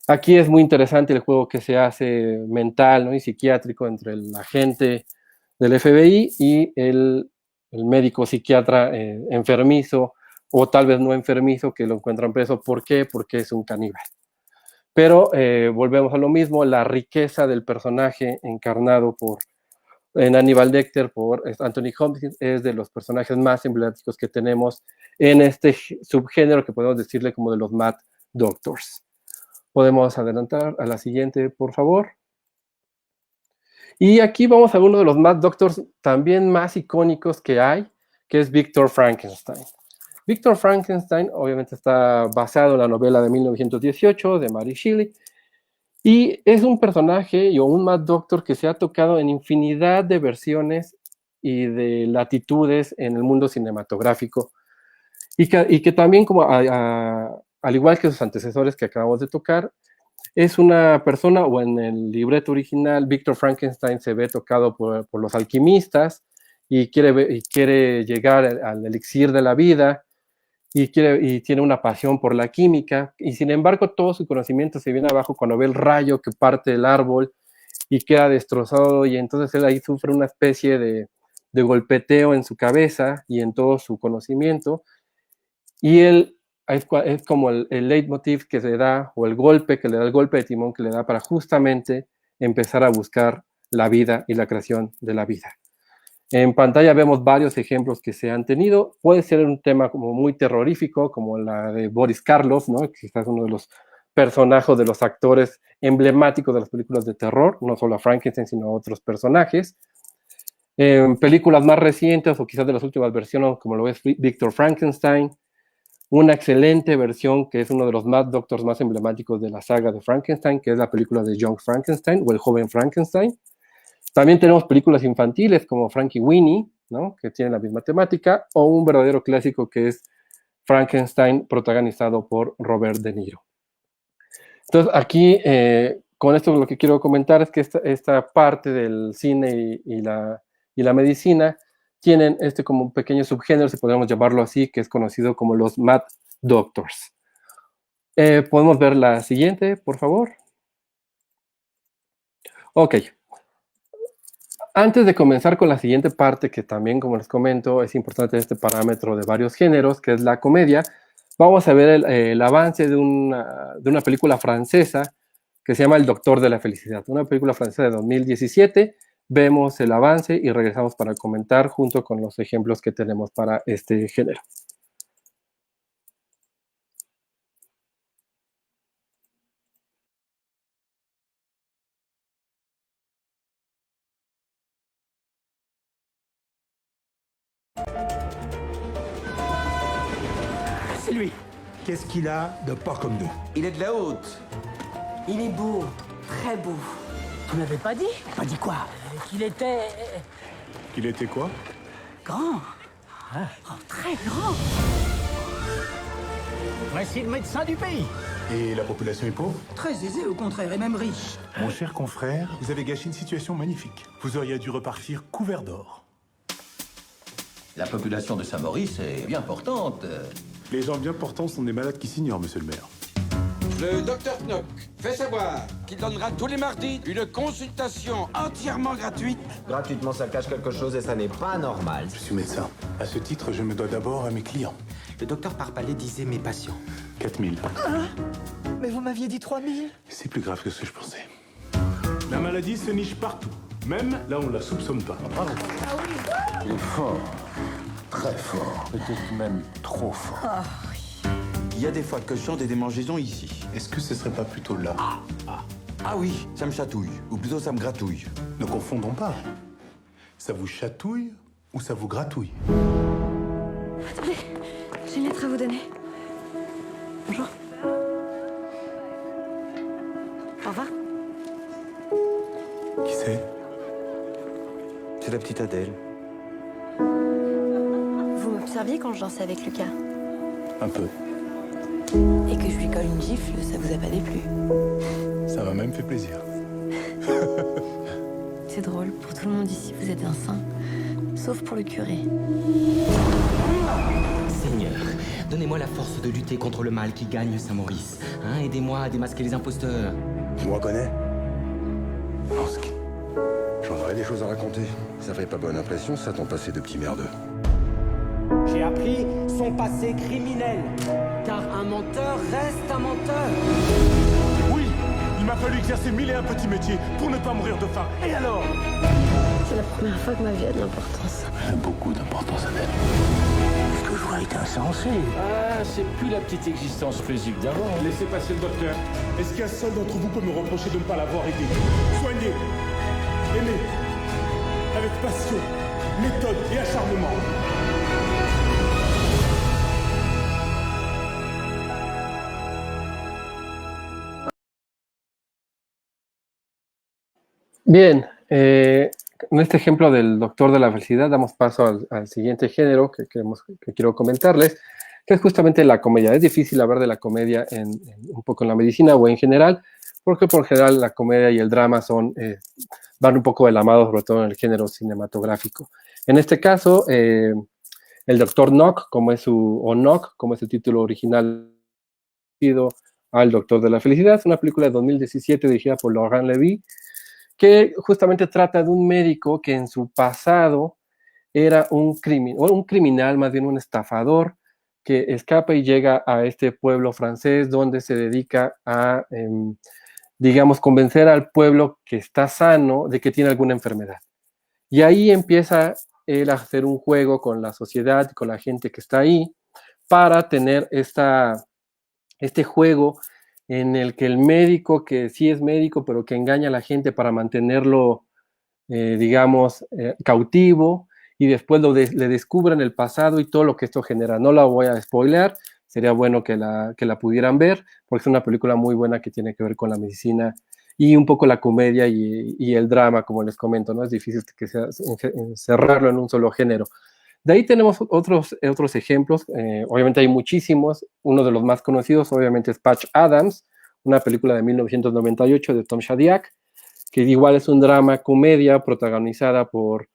Aquí es muy interesante el juego que se hace mental, ¿no?, y psiquiátrico entre el agente del FBI y el médico psiquiatra enfermizo, o tal vez no enfermizo, que lo encuentran preso. ¿Por qué? Porque es un caníbal. Pero volvemos a lo mismo, la riqueza del personaje encarnado en Hannibal Lecter por Anthony Hopkins es de los personajes más emblemáticos que tenemos en este subgénero que podemos decirle como de los Mad Doctors. Podemos adelantar a la siguiente, por favor. Y aquí vamos a uno de los Mad Doctors también más icónicos que hay, que es Victor Frankenstein. Victor Frankenstein obviamente está basado en la novela de 1918 de Mary Shelley, y es un personaje o un Mad Doctor que se ha tocado en infinidad de versiones y de latitudes en el mundo cinematográfico, y que también, como al igual que sus antecesores que acabamos de tocar, es una persona, o en el libreto original, Victor Frankenstein se ve tocado por los alquimistas y quiere llegar al elixir de la vida, y tiene una pasión por la química, y sin embargo todo su conocimiento se viene abajo cuando ve el rayo que parte el árbol y queda destrozado, y entonces él ahí sufre una especie de golpeteo en su cabeza y en todo su conocimiento, y él es como el leitmotiv que se da, o el golpe de timón que le da para justamente empezar a buscar la vida y la creación de la vida. En pantalla vemos varios ejemplos que se han tenido. Puede ser un tema como muy terrorífico, como la de Boris Karloff, ¿no?, que es uno de los personajes, de los actores emblemáticos de las películas de terror, no solo a Frankenstein, sino a otros personajes. En películas más recientes, o quizás de las últimas versiones, como lo es Victor Frankenstein, una excelente versión que es uno de los Mad Doctors más emblemáticos de la saga de Frankenstein, que es la película de Young Frankenstein, o El joven Frankenstein. También tenemos películas infantiles como Frankenweenie, ¿no?, que tienen la misma temática, o un verdadero clásico que es Frankenstein, protagonizado por Robert De Niro. Entonces, aquí, con esto lo que quiero comentar es que esta parte del cine y la medicina tienen como un pequeño subgénero, si podemos llamarlo así, que es conocido como los Mad Doctors. ¿Podemos ver la siguiente, por favor? Ok. Antes de comenzar con la siguiente parte, que también, como les comento, es importante este parámetro de varios géneros, que es la comedia, vamos a ver el avance de una película francesa que se llama El Doctor de la Felicidad, una película francesa de 2017. Vemos el avance y regresamos para comentar junto con los ejemplos que tenemos para este género. C'est lui. Qu'est-ce qu'il a de pas comme nous? Il est de la haute. Il est beau, très beau. Tu m'avais pas dit? Pas dit quoi? Qu'il était... Qu'il était quoi? grand. Ah. Oh, très grand. Voici le médecin du pays. Et la population est pauvre? Très aisé, au contraire, et même riche. Mon cher confrère, vous avez gâché une situation magnifique. Vous auriez dû repartir couvert d'or. La population de Saint-Maurice est bien portante. Les gens bien portants sont des malades qui s'ignorent, monsieur le maire. Le docteur Knock fait savoir qu'il donnera tous les mardis une consultation entièrement gratuite. Gratuitement, ça cache quelque chose et ça n'est pas normal. Je suis médecin. À ce titre, je me dois d'abord à mes clients. Le docteur Parpalais disait mes patients. 4000. Mais vous m'aviez dit 3000. C'est plus grave que ce que je pensais. La maladie se niche partout, même là où on ne la soupçonne pas. Il est fort. Très fort. Peut-être même trop fort. Il y a des fois que je chante et des mangeaisons ici. Est-ce que ce serait pas plutôt là? Ah oui, ça me chatouille. Ou plutôt ça me gratouille. Ne confondons pas. Ça vous chatouille ou ça vous gratouille? Attendez, j'ai une lettre à vous donner. Bonjour. Au revoir. Qui c'est? C'est la petite Adèle. Vous m'observiez quand je dansais avec Lucas? Un peu. Et que je lui colle une gifle, ça vous a pas déplu? Ça m'a même fait plaisir. C'est drôle, pour tout le monde ici, vous êtes un saint. Sauf pour le curé. Seigneur, donnez-moi la force de lutter contre le mal qui gagne Saint-Maurice. Hein, aidez-moi à démasquer les imposteurs. Tu me reconnais? Lansky. J'en aurais des choses à raconter. Ça ferait pas bonne impression, ça, ton passé de petit merdeux. J'ai appris son passé criminel. Car un menteur reste un menteur. Oui, il m'a fallu exercer 1001 petits métiers pour ne pas mourir de faim. Et alors? C'est la première fois que ma vie a de l'importance. Elle a beaucoup d'importance, Adèle. Est-ce que je vois été insensé? Ah, c'est plus la petite existence paisible d'avant. Laissez passer le docteur. Est-ce qu'un seul d'entre vous peut me reprocher de ne pas l'avoir aidé? Soigné, aimé, avec passion, méthode et acharnement. Bien, en este ejemplo del Doctor de la Felicidad damos paso al siguiente género que quiero comentarles, que es justamente la comedia. Es difícil hablar de la comedia un poco en la medicina o en general, porque por general la comedia y el drama van un poco de la mano, sobre todo en el género cinematográfico. En este caso, el Doctor Knock, como es su título original, al Doctor de la Felicidad, es una película de 2017 dirigida por Laurent Levy, que justamente trata de un médico que en su pasado era un criminal, más bien un estafador, que escapa y llega a este pueblo francés donde se dedica a, digamos, convencer al pueblo que está sano de que tiene alguna enfermedad. Y ahí empieza él a hacer un juego con la sociedad, con la gente que está ahí, para tener este juego en el que el médico, que sí es médico, pero que engaña a la gente para mantenerlo, digamos, cautivo, y después le descubren el pasado y todo lo que esto genera. No la voy a spoilear, sería bueno que la pudieran ver, porque es una película muy buena que tiene que ver con la medicina y un poco la comedia y el drama, como les comento, ¿no? Es difícil que encerrarlo en un solo género. De ahí tenemos otros ejemplos, obviamente hay muchísimos. Uno de los más conocidos obviamente es Patch Adams, una película de 1998 de Tom Shadyac, que igual es un drama comedia protagonizada por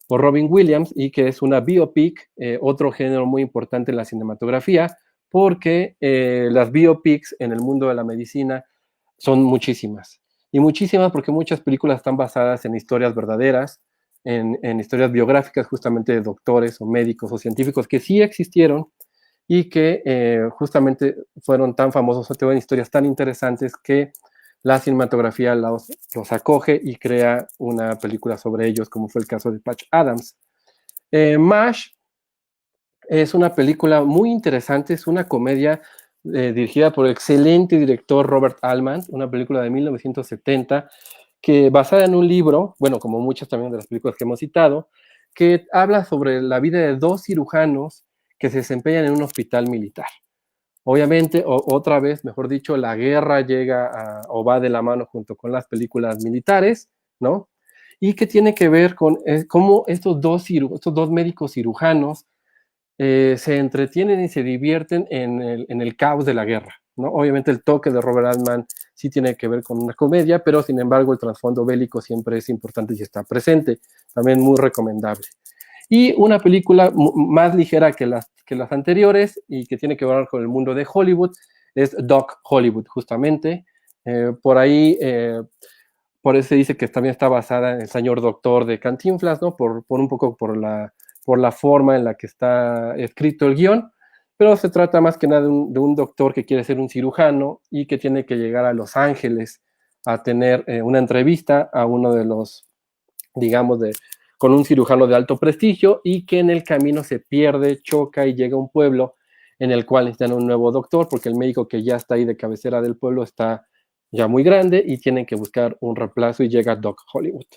Robin Williams y que es una biopic, otro género muy importante en la cinematografía, porque las biopics en el mundo de la medicina son muchísimas, y muchísimas porque muchas películas están basadas en historias verdaderas, en historias biográficas justamente de doctores o médicos o científicos que sí existieron y que justamente fueron tan famosos o tienen historias tan interesantes que la cinematografía los acoge y crea una película sobre ellos, como fue el caso de Patch Adams. MASH es una película muy interesante, es una comedia dirigida por el excelente director Robert Altman, una película de 1970, que basada en un libro, bueno, como muchas también de las películas que hemos citado, que habla sobre la vida de dos cirujanos que se desempeñan en un hospital militar. Obviamente, otra vez, mejor dicho, la guerra llega o va de la mano junto con las películas militares, ¿no? Y que tiene que ver con cómo estos dos médicos cirujanos se entretienen y se divierten en el caos de la guerra, ¿no? Obviamente el toque de Robert Altman sí tiene que ver con una comedia, pero sin embargo el trasfondo bélico siempre es importante y está presente, también muy recomendable. Y una película más ligera que las anteriores y que tiene que ver con el mundo de Hollywood es Doc Hollywood, justamente. Por ahí, por eso se dice que también está basada en el señor doctor de Cantinflas, ¿no? Por un poco por la forma en la que está escrito el guión, pero se trata más que nada de un doctor que quiere ser un cirujano y que tiene que llegar a Los Ángeles a tener una entrevista a uno de los, digamos, con un cirujano de alto prestigio, y que en el camino se pierde, choca y llega a un pueblo en el cual necesitan un nuevo doctor porque el médico que ya está ahí de cabecera del pueblo está ya muy grande y tienen que buscar un reemplazo, y llega Doc Hollywood.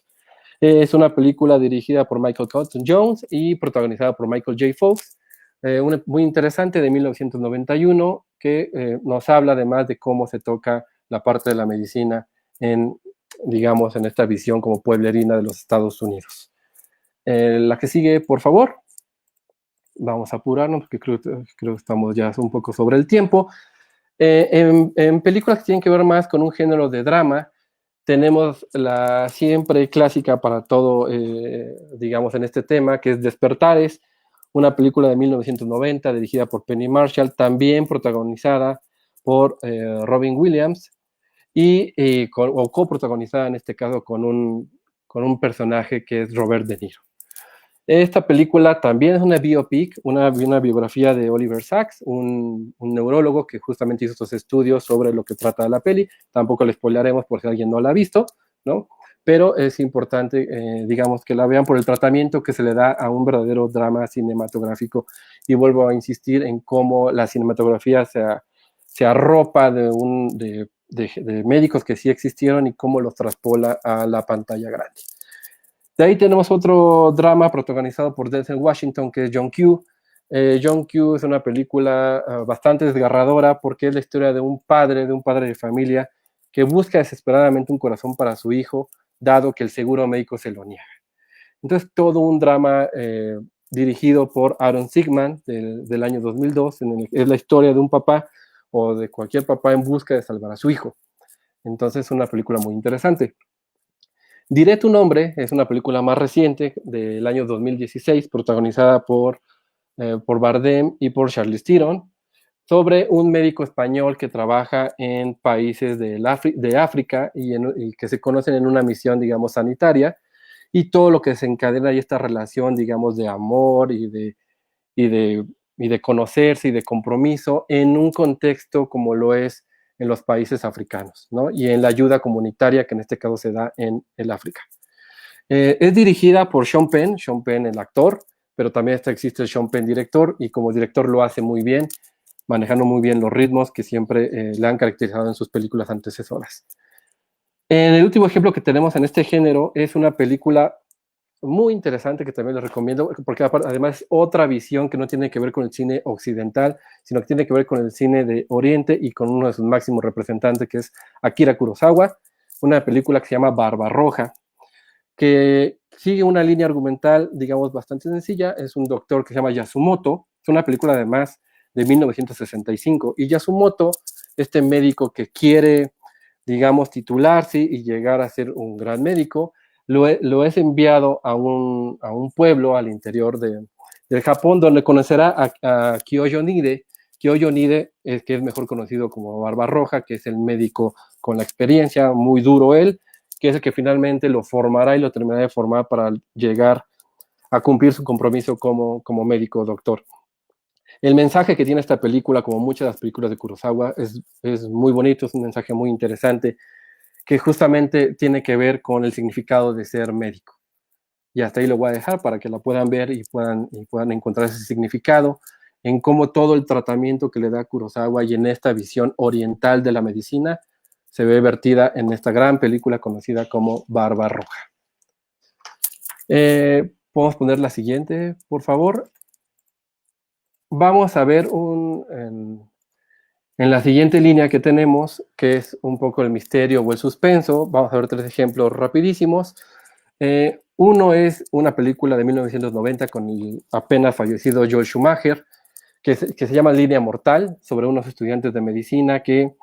Es una película dirigida por Michael Cotton Jones y protagonizada por Michael J. Fox, muy interesante, de 1991, que nos habla además de cómo se toca la parte de la medicina digamos, en esta visión como pueblerina de los Estados Unidos. La que sigue, por favor. Vamos a apurarnos porque creo que estamos ya un poco sobre el tiempo. En películas que tienen que ver más con un género de drama, tenemos la siempre clásica para todo, digamos, en este tema, que es Despertares, una película de 1990 dirigida por Penny Marshall, también protagonizada por Robin Williams y coprotagonizada en este caso con un personaje que es Robert De Niro. Esta película también es una biopic, una biografía de Oliver Sacks, un neurólogo que justamente hizo estos estudios sobre lo que trata la peli. Tampoco le spoilearemos por si alguien no la ha visto, ¿no? Pero es importante, digamos, que la vean por el tratamiento que se le da a un verdadero drama cinematográfico. Y vuelvo a insistir en cómo la cinematografía se arropa de médicos que sí existieron y cómo los traspola a la pantalla grande. De ahí tenemos otro drama protagonizado por Denzel Washington, que es John Q. John Q es una película bastante desgarradora porque es la historia de un padre de familia que busca desesperadamente un corazón para su hijo, dado que el seguro médico se lo niega. Entonces, todo un drama dirigido por Aaron Sigman del año 2002, es la historia de un papá o de cualquier papá en busca de salvar a su hijo. Entonces, es una película muy interesante. Diré tu nombre es una película más reciente del año 2016, protagonizada por Bardem y por Charlize Theron, sobre un médico español que trabaja en países de África y que se conocen en una misión, digamos, sanitaria, y todo lo que desencadena ahí esta relación, digamos, de amor y de conocerse y de compromiso en un contexto como lo es en los países africanos, ¿no? Y en la ayuda comunitaria que en este caso se da en el África. Es dirigida por Sean Penn, el actor, pero también existe el Sean Penn director, y como director lo hace muy bien, manejando muy bien los ritmos que siempre le han caracterizado en sus películas antecesoras. El último ejemplo que tenemos en este género es una película muy interesante que también les recomiendo, porque además es otra visión que no tiene que ver con el cine occidental, sino que tiene que ver con el cine de Oriente y con uno de sus máximos representantes, que es Akira Kurosawa, una película que se llama Barbarroja, que sigue una línea argumental, digamos, bastante sencilla. Es un doctor que se llama Yasumoto, es una película además de 1965, y Yasumoto, este médico que quiere, digamos, titularse y llegar a ser un gran médico, lo es enviado a un pueblo al interior del Japón, donde conocerá a Kyoyo Nide. Kyoyo Nide que es mejor conocido como Barbarroja, que es el médico con la experiencia, muy duro él, que es el que finalmente lo formará y lo terminará de formar para llegar a cumplir su compromiso como médico doctor. El mensaje que tiene esta película, como muchas de las películas de Kurosawa, es muy bonito, es un mensaje muy interesante, que justamente tiene que ver con el significado de ser médico. Y hasta ahí lo voy a dejar para que la puedan ver y puedan encontrar ese significado en cómo todo el tratamiento que le da Kurosawa y en esta visión oriental de la medicina se ve vertida en esta gran película conocida como Barbarroja. ¿Podemos poner la siguiente, por favor? Vamos a ver en la siguiente línea que tenemos, que es un poco el misterio o el suspenso. Vamos a ver 3 ejemplos rapidísimos. Uno es una película de 1990 con el apenas fallecido Joel Schumacher, que se llama Línea Mortal, sobre unos estudiantes de medicina que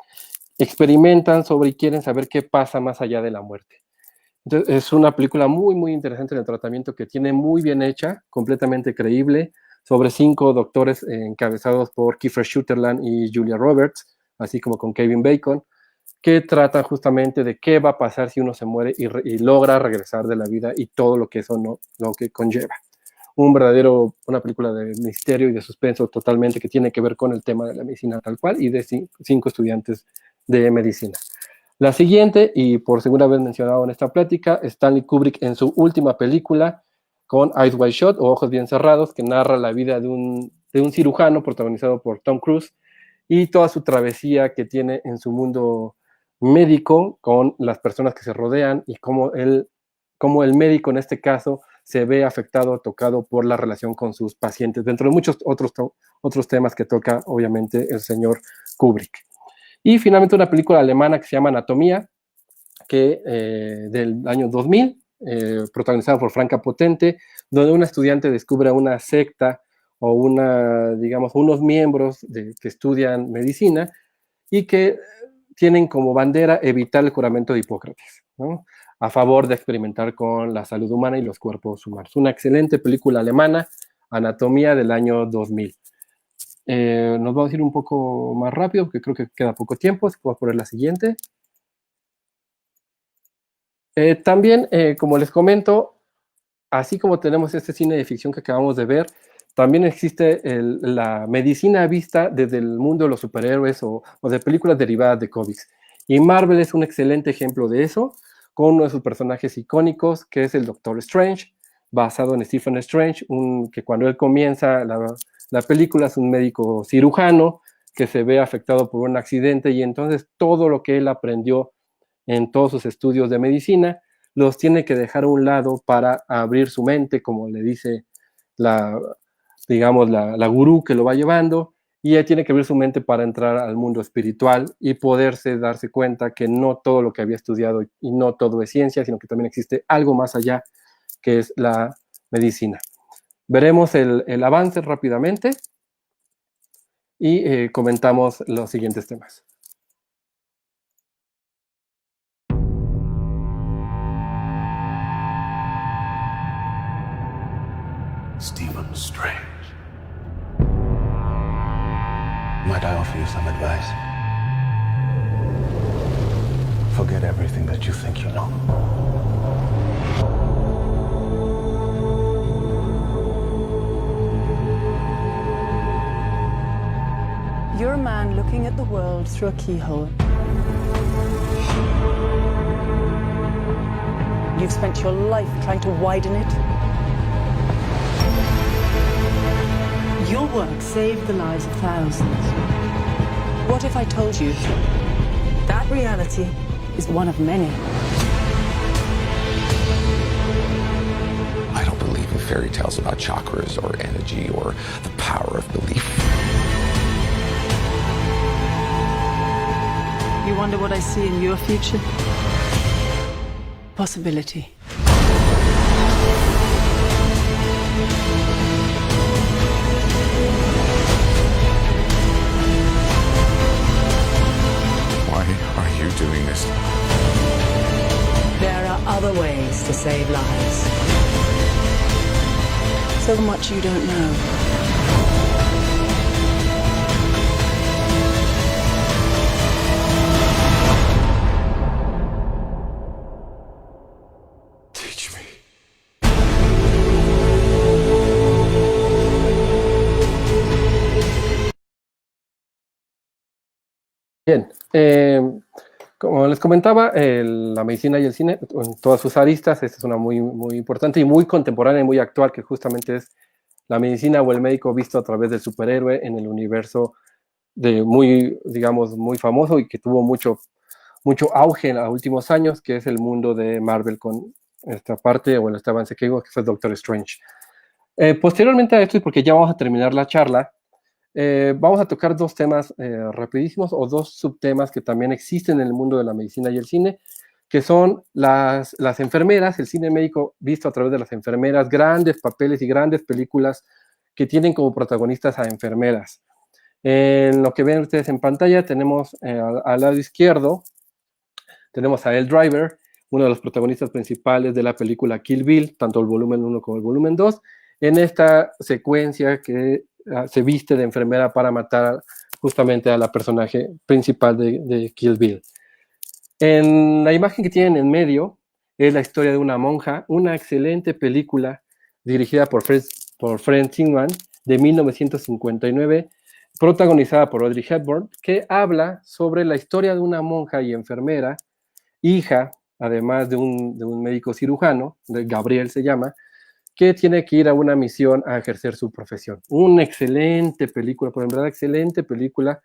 experimentan sobre y quieren saber qué pasa más allá de la muerte. Entonces, es una película muy, muy interesante en el tratamiento que tiene muy bien hecha, completamente creíble, sobre 5 doctores encabezados por Kiefer Sutherland y Julia Roberts, así como con Kevin Bacon, que tratan justamente de qué va a pasar si uno se muere y logra regresar de la vida y todo lo que eso lo que conlleva. Una película de misterio y de suspenso totalmente que tiene que ver con el tema de la medicina tal cual y de 5 estudiantes de medicina. La siguiente, y por segunda vez mencionado en esta plática, Stanley Kubrick en su última película con Eyes Wide Shut o Ojos Bien Cerrados, que narra la vida de un cirujano protagonizado por Tom Cruise y toda su travesía que tiene en su mundo médico con las personas que se rodean y cómo el médico en este caso se ve afectado, tocado por la relación con sus pacientes, dentro de muchos otros temas que toca obviamente el señor Kubrick. Y finalmente una película alemana que se llama Anatomía, que del año 2000, protagonizada por Franka Potente, donde una estudiante descubre una secta o unos miembros que estudian medicina y que tienen como bandera evitar el juramento de Hipócrates, ¿no? A favor de experimentar con la salud humana y los cuerpos humanos. Una excelente película alemana, Anatomía, del año 2000. Nos vamos a ir un poco más rápido, porque creo que queda poco tiempo. Voy a poner la siguiente. También, como les comento, así como tenemos este cine de ficción que acabamos de ver, también existe la medicina vista desde el mundo de los superhéroes o de películas derivadas de cómics. Y Marvel es un excelente ejemplo de eso, con uno de sus personajes icónicos, que es el Doctor Strange, basado en Stephen Strange, que cuando él comienza la película es un médico cirujano que se ve afectado por un accidente y entonces todo lo que él aprendió en todos sus estudios de medicina los tiene que dejar a un lado para abrir su mente, como le dice la gurú que lo va llevando, y él tiene que abrir su mente para entrar al mundo espiritual y darse cuenta que no todo lo que había estudiado y no todo es ciencia, sino que también existe algo más allá, que es la medicina. Veremos el avance rápidamente y comentamos los siguientes temas. Stephen Strange. Might I offer you some advice? Forget everything that you think you know. You're a man looking at the world through a keyhole. You've spent your life trying to widen it. Your work saved the lives of thousands. What if I told you that reality is one of many? I don't believe in fairy tales about chakras or energy or the power of belief. You wonder what I see in your future? Possibility. Why are you doing this? There are other ways to save lives. So much you don't know. Bien, como les comentaba, la medicina y el cine, en todas sus aristas, esta es una muy, muy importante y muy contemporánea y muy actual, que justamente es la medicina o el médico visto a través del superhéroe en el universo muy famoso y que tuvo mucho auge en los últimos años, que es el mundo de Marvel con esta parte o este avance que digo, que fue Doctor Strange. Posteriormente a esto, y porque ya vamos a terminar la charla, vamos a tocar dos temas rapidísimos o dos subtemas que también existen en el mundo de la medicina y el cine, que son las enfermeras, el cine médico visto a través de las enfermeras, grandes papeles y grandes películas que tienen como protagonistas a enfermeras. En lo que ven ustedes en pantalla tenemos al lado izquierdo, tenemos a Elle Driver, uno de los protagonistas principales de la película Kill Bill, tanto el volumen 1 como el volumen 2, en esta secuencia que se viste de enfermera para matar justamente a la personaje principal de Kill Bill. En la imagen que tienen en medio es la historia de una monja, una excelente película dirigida por Fred Tingman de 1959, protagonizada por Audrey Hepburn, que habla sobre la historia de una monja y enfermera, hija, además de un médico cirujano, Gabriel se llama, que tiene que ir a una misión a ejercer su profesión. Una excelente película, por en verdad, excelente película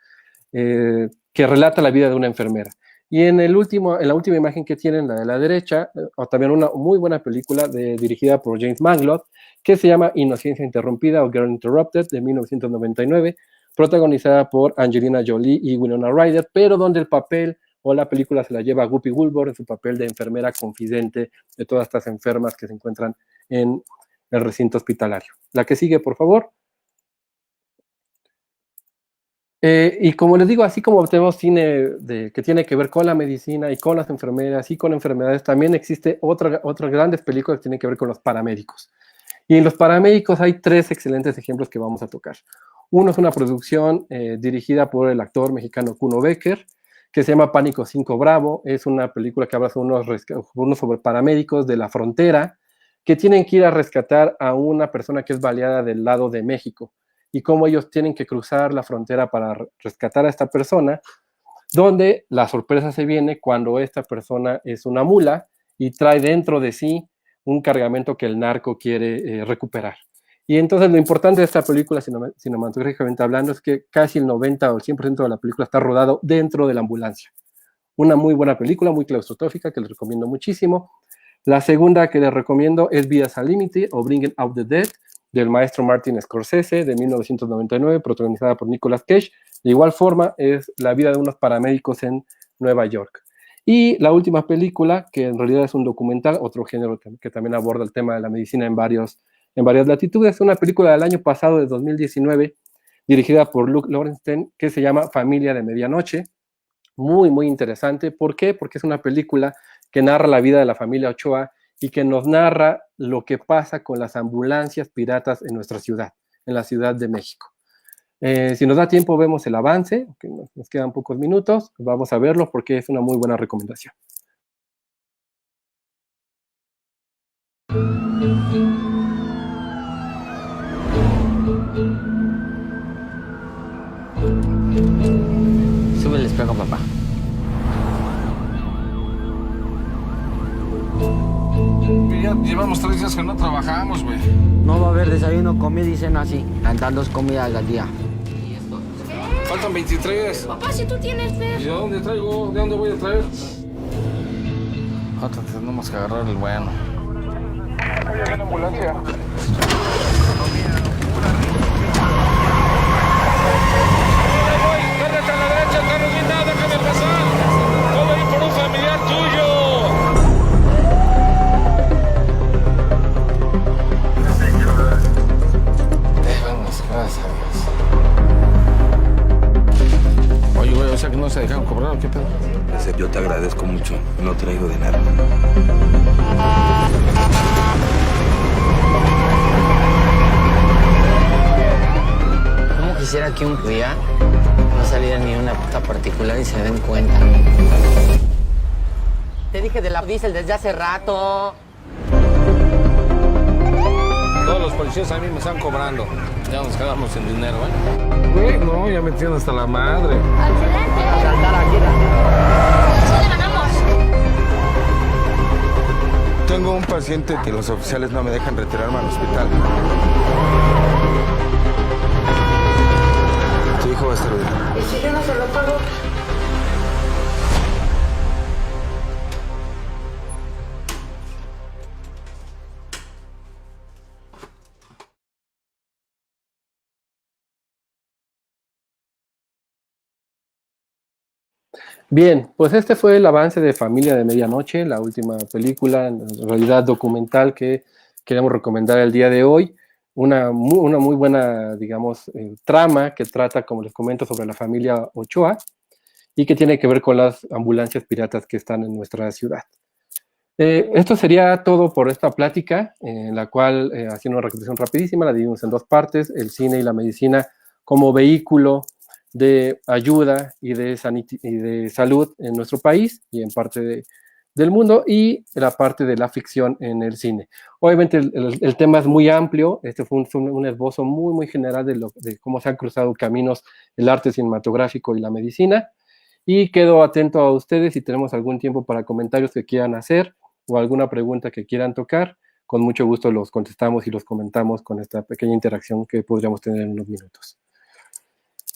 que relata la vida de una enfermera. Y en la última imagen que tienen, la de la derecha, también una muy buena película dirigida por James Mangold, que se llama Inocencia Interrumpida o Girl Interrupted, de 1999, protagonizada por Angelina Jolie y Winona Ryder, pero donde el papel o la película se la lleva a Whoopi Goldberg en su papel de enfermera confidente de todas estas enfermas que se encuentran en el recinto hospitalario. La que sigue, por favor. Y como les digo, así como tenemos cine que tiene que ver con la medicina y con las enfermeras y con enfermedades, también existe otras grandes películas que tienen que ver con los paramédicos. Y en los paramédicos hay 3 excelentes ejemplos que vamos a tocar. Uno es una producción dirigida por el actor mexicano Kuno Becker, que se llama Pánico 5 Bravo. Es una película que habla sobre paramédicos de la frontera que tienen que ir a rescatar a una persona que es baleada del lado de México, y cómo ellos tienen que cruzar la frontera para rescatar a esta persona, donde la sorpresa se viene cuando esta persona es una mula y trae dentro de sí un cargamento que el narco quiere recuperar. Y entonces lo importante de esta película, cinematográficamente hablando, es que casi el 90 o el 100% de la película está rodado dentro de la ambulancia. Una muy buena película, muy claustrofóbica, que les recomiendo muchísimo. La segunda que les recomiendo es Vidas al Límite o Bringing Out the Dead, del maestro Martin Scorsese, de 1999, protagonizada por Nicolas Cage. De igual forma, es la vida de unos paramédicos en Nueva York. Y la última película, que en realidad es un documental, otro género que también aborda el tema de la medicina en varias latitudes, es una película del año pasado, de 2019, dirigida por Luke Lorenstein, que se llama Familia de Medianoche. Muy, muy interesante. ¿Por qué? Porque es una película que narra la vida de la familia Ochoa y que nos narra lo que pasa con las ambulancias piratas en nuestra ciudad, en la Ciudad de México. Si nos da tiempo, vemos el avance, que nos quedan pocos minutos, vamos a verlo porque es una muy buena recomendación. Sube el espejo, papá. Ya llevamos 3 días que no trabajamos, güey. No va a haber desayuno, comida y cena así. Cantar 2 comidas al día. Faltan 23. Papá, si tú tienes fe. ¿Y de dónde traigo? ¿De dónde voy a traer? Ahora tenemos que agarrar el bueno. Oye, viene ambulancia. ¡Cárgate a la derecha, carro blindado, déjame pasar! ¡Todo ir por un familiar tuyo! Gracias a Dios. Oye, güey, o sea que no se dejaron cobrar, ¿o qué pedo? Yo te agradezco mucho. No traigo dinero. ¿Cómo quisiera que un día no saliera ni una puta particular y se den cuenta? Te dije de la diésel desde hace rato. Todos los policías a mí me están cobrando. Ya nos quedamos sin dinero, ¿eh? Güey, no, ya me tienen hasta la madre. ¡Excelente! A saltar aquí. ¡Sí le ganamos! Tengo un paciente que los oficiales no me dejan retirarme al hospital. Tu hijo va a estar bien. ¿Y si yo no se lo pago? Bien, pues este fue el avance de Familia de Medianoche, la última película, en realidad documental, que queremos recomendar el día de hoy. Una muy buena, digamos, trama que trata, como les comento, sobre la familia Ochoa y que tiene que ver con las ambulancias piratas que están en nuestra ciudad. Esto sería todo por esta plática, en la cual, haciendo una reflexión rapidísima, la dividimos en dos partes: el cine y la medicina como vehículo de ayuda y de salud en nuestro país y en parte del mundo, y la parte de la ficción en el cine. Obviamente el tema es muy amplio. Este fue un esbozo muy general de cómo se han cruzado caminos el arte cinematográfico y la medicina, y quedo atento a ustedes si tenemos algún tiempo para comentarios que quieran hacer o alguna pregunta que quieran tocar. Con mucho gusto los contestamos y los comentamos con esta pequeña interacción que podríamos tener en unos minutos.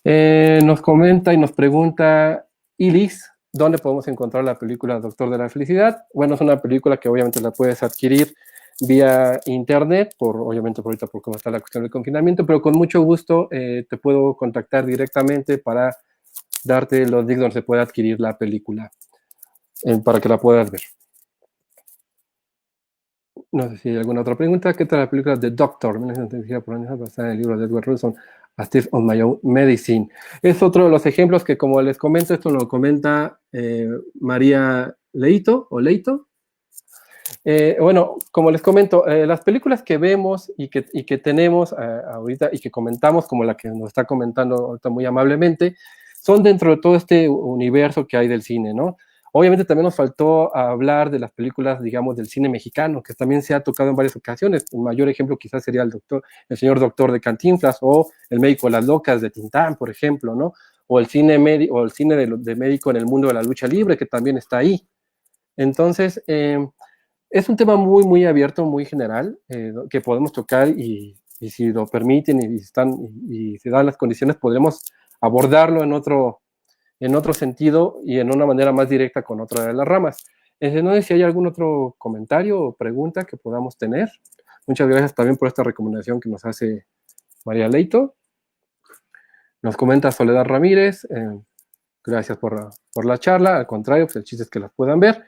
Nos comenta y nos pregunta Ilis, ¿dónde podemos encontrar la película Doctor de la Felicidad? Bueno, es una película que obviamente la puedes adquirir vía internet, obviamente por ahorita por cómo está la cuestión del confinamiento, pero con mucho gusto te puedo contactar directamente para darte los links donde se puede adquirir la película, para que la puedas ver. No sé si hay alguna otra pregunta. ¿Qué tal la película The Doctor? Basada en el libro de Edward Wilson, A Test of My Own Medicine. Es otro de los ejemplos que, como les comento, esto lo comenta María Leito, o Leito. Bueno, como les comento, las películas que vemos y que tenemos ahorita y que comentamos, como la que nos está comentando ahorita muy amablemente, son dentro de todo este universo que hay del cine, ¿no? Obviamente también nos faltó hablar de las películas, digamos, del cine mexicano, que también se ha tocado en varias ocasiones. Un mayor ejemplo quizás sería el señor Doctor de Cantinflas, o El médico de las locas de Tintán, por ejemplo, ¿no? O el cine de médico en el mundo de la lucha libre, que también está ahí. Entonces, es un tema muy abierto, muy general, que podemos tocar, y si lo permiten y se dan las condiciones, podremos abordarlo en otro sentido y en una manera más directa con otra de las ramas. No sé si hay algún otro comentario o pregunta que podamos tener. Muchas gracias también por esta recomendación que nos hace María Leito. Nos comenta Soledad Ramírez, gracias por la charla. Al contrario, pues el chiste es que las puedan ver.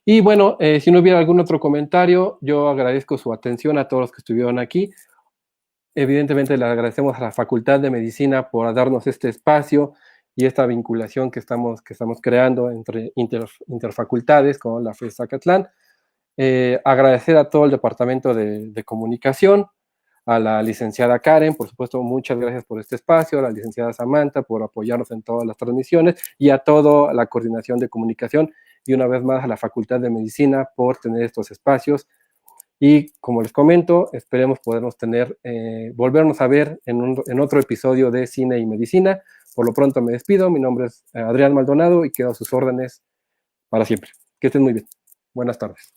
Y bueno, si no hubiera algún otro comentario, yo agradezco su atención a todos los que estuvieron aquí. Evidentemente le agradecemos a la Facultad de Medicina por darnos este espacio y esta vinculación que estamos creando entre interfacultades con la FES Zacatlán. Agradecer a todo el Departamento de Comunicación, a la licenciada Karen, por supuesto, muchas gracias por este espacio, a la licenciada Samantha por apoyarnos en todas las transmisiones, y a toda la coordinación de comunicación, y una vez más a la Facultad de Medicina por tener estos espacios. Y como les comento, esperemos podernos volvernos a ver en otro episodio de Cine y Medicina. Por lo pronto me despido. Mi nombre es Adrián Maldonado y quedo a sus órdenes para siempre. Que estén muy bien. Buenas tardes.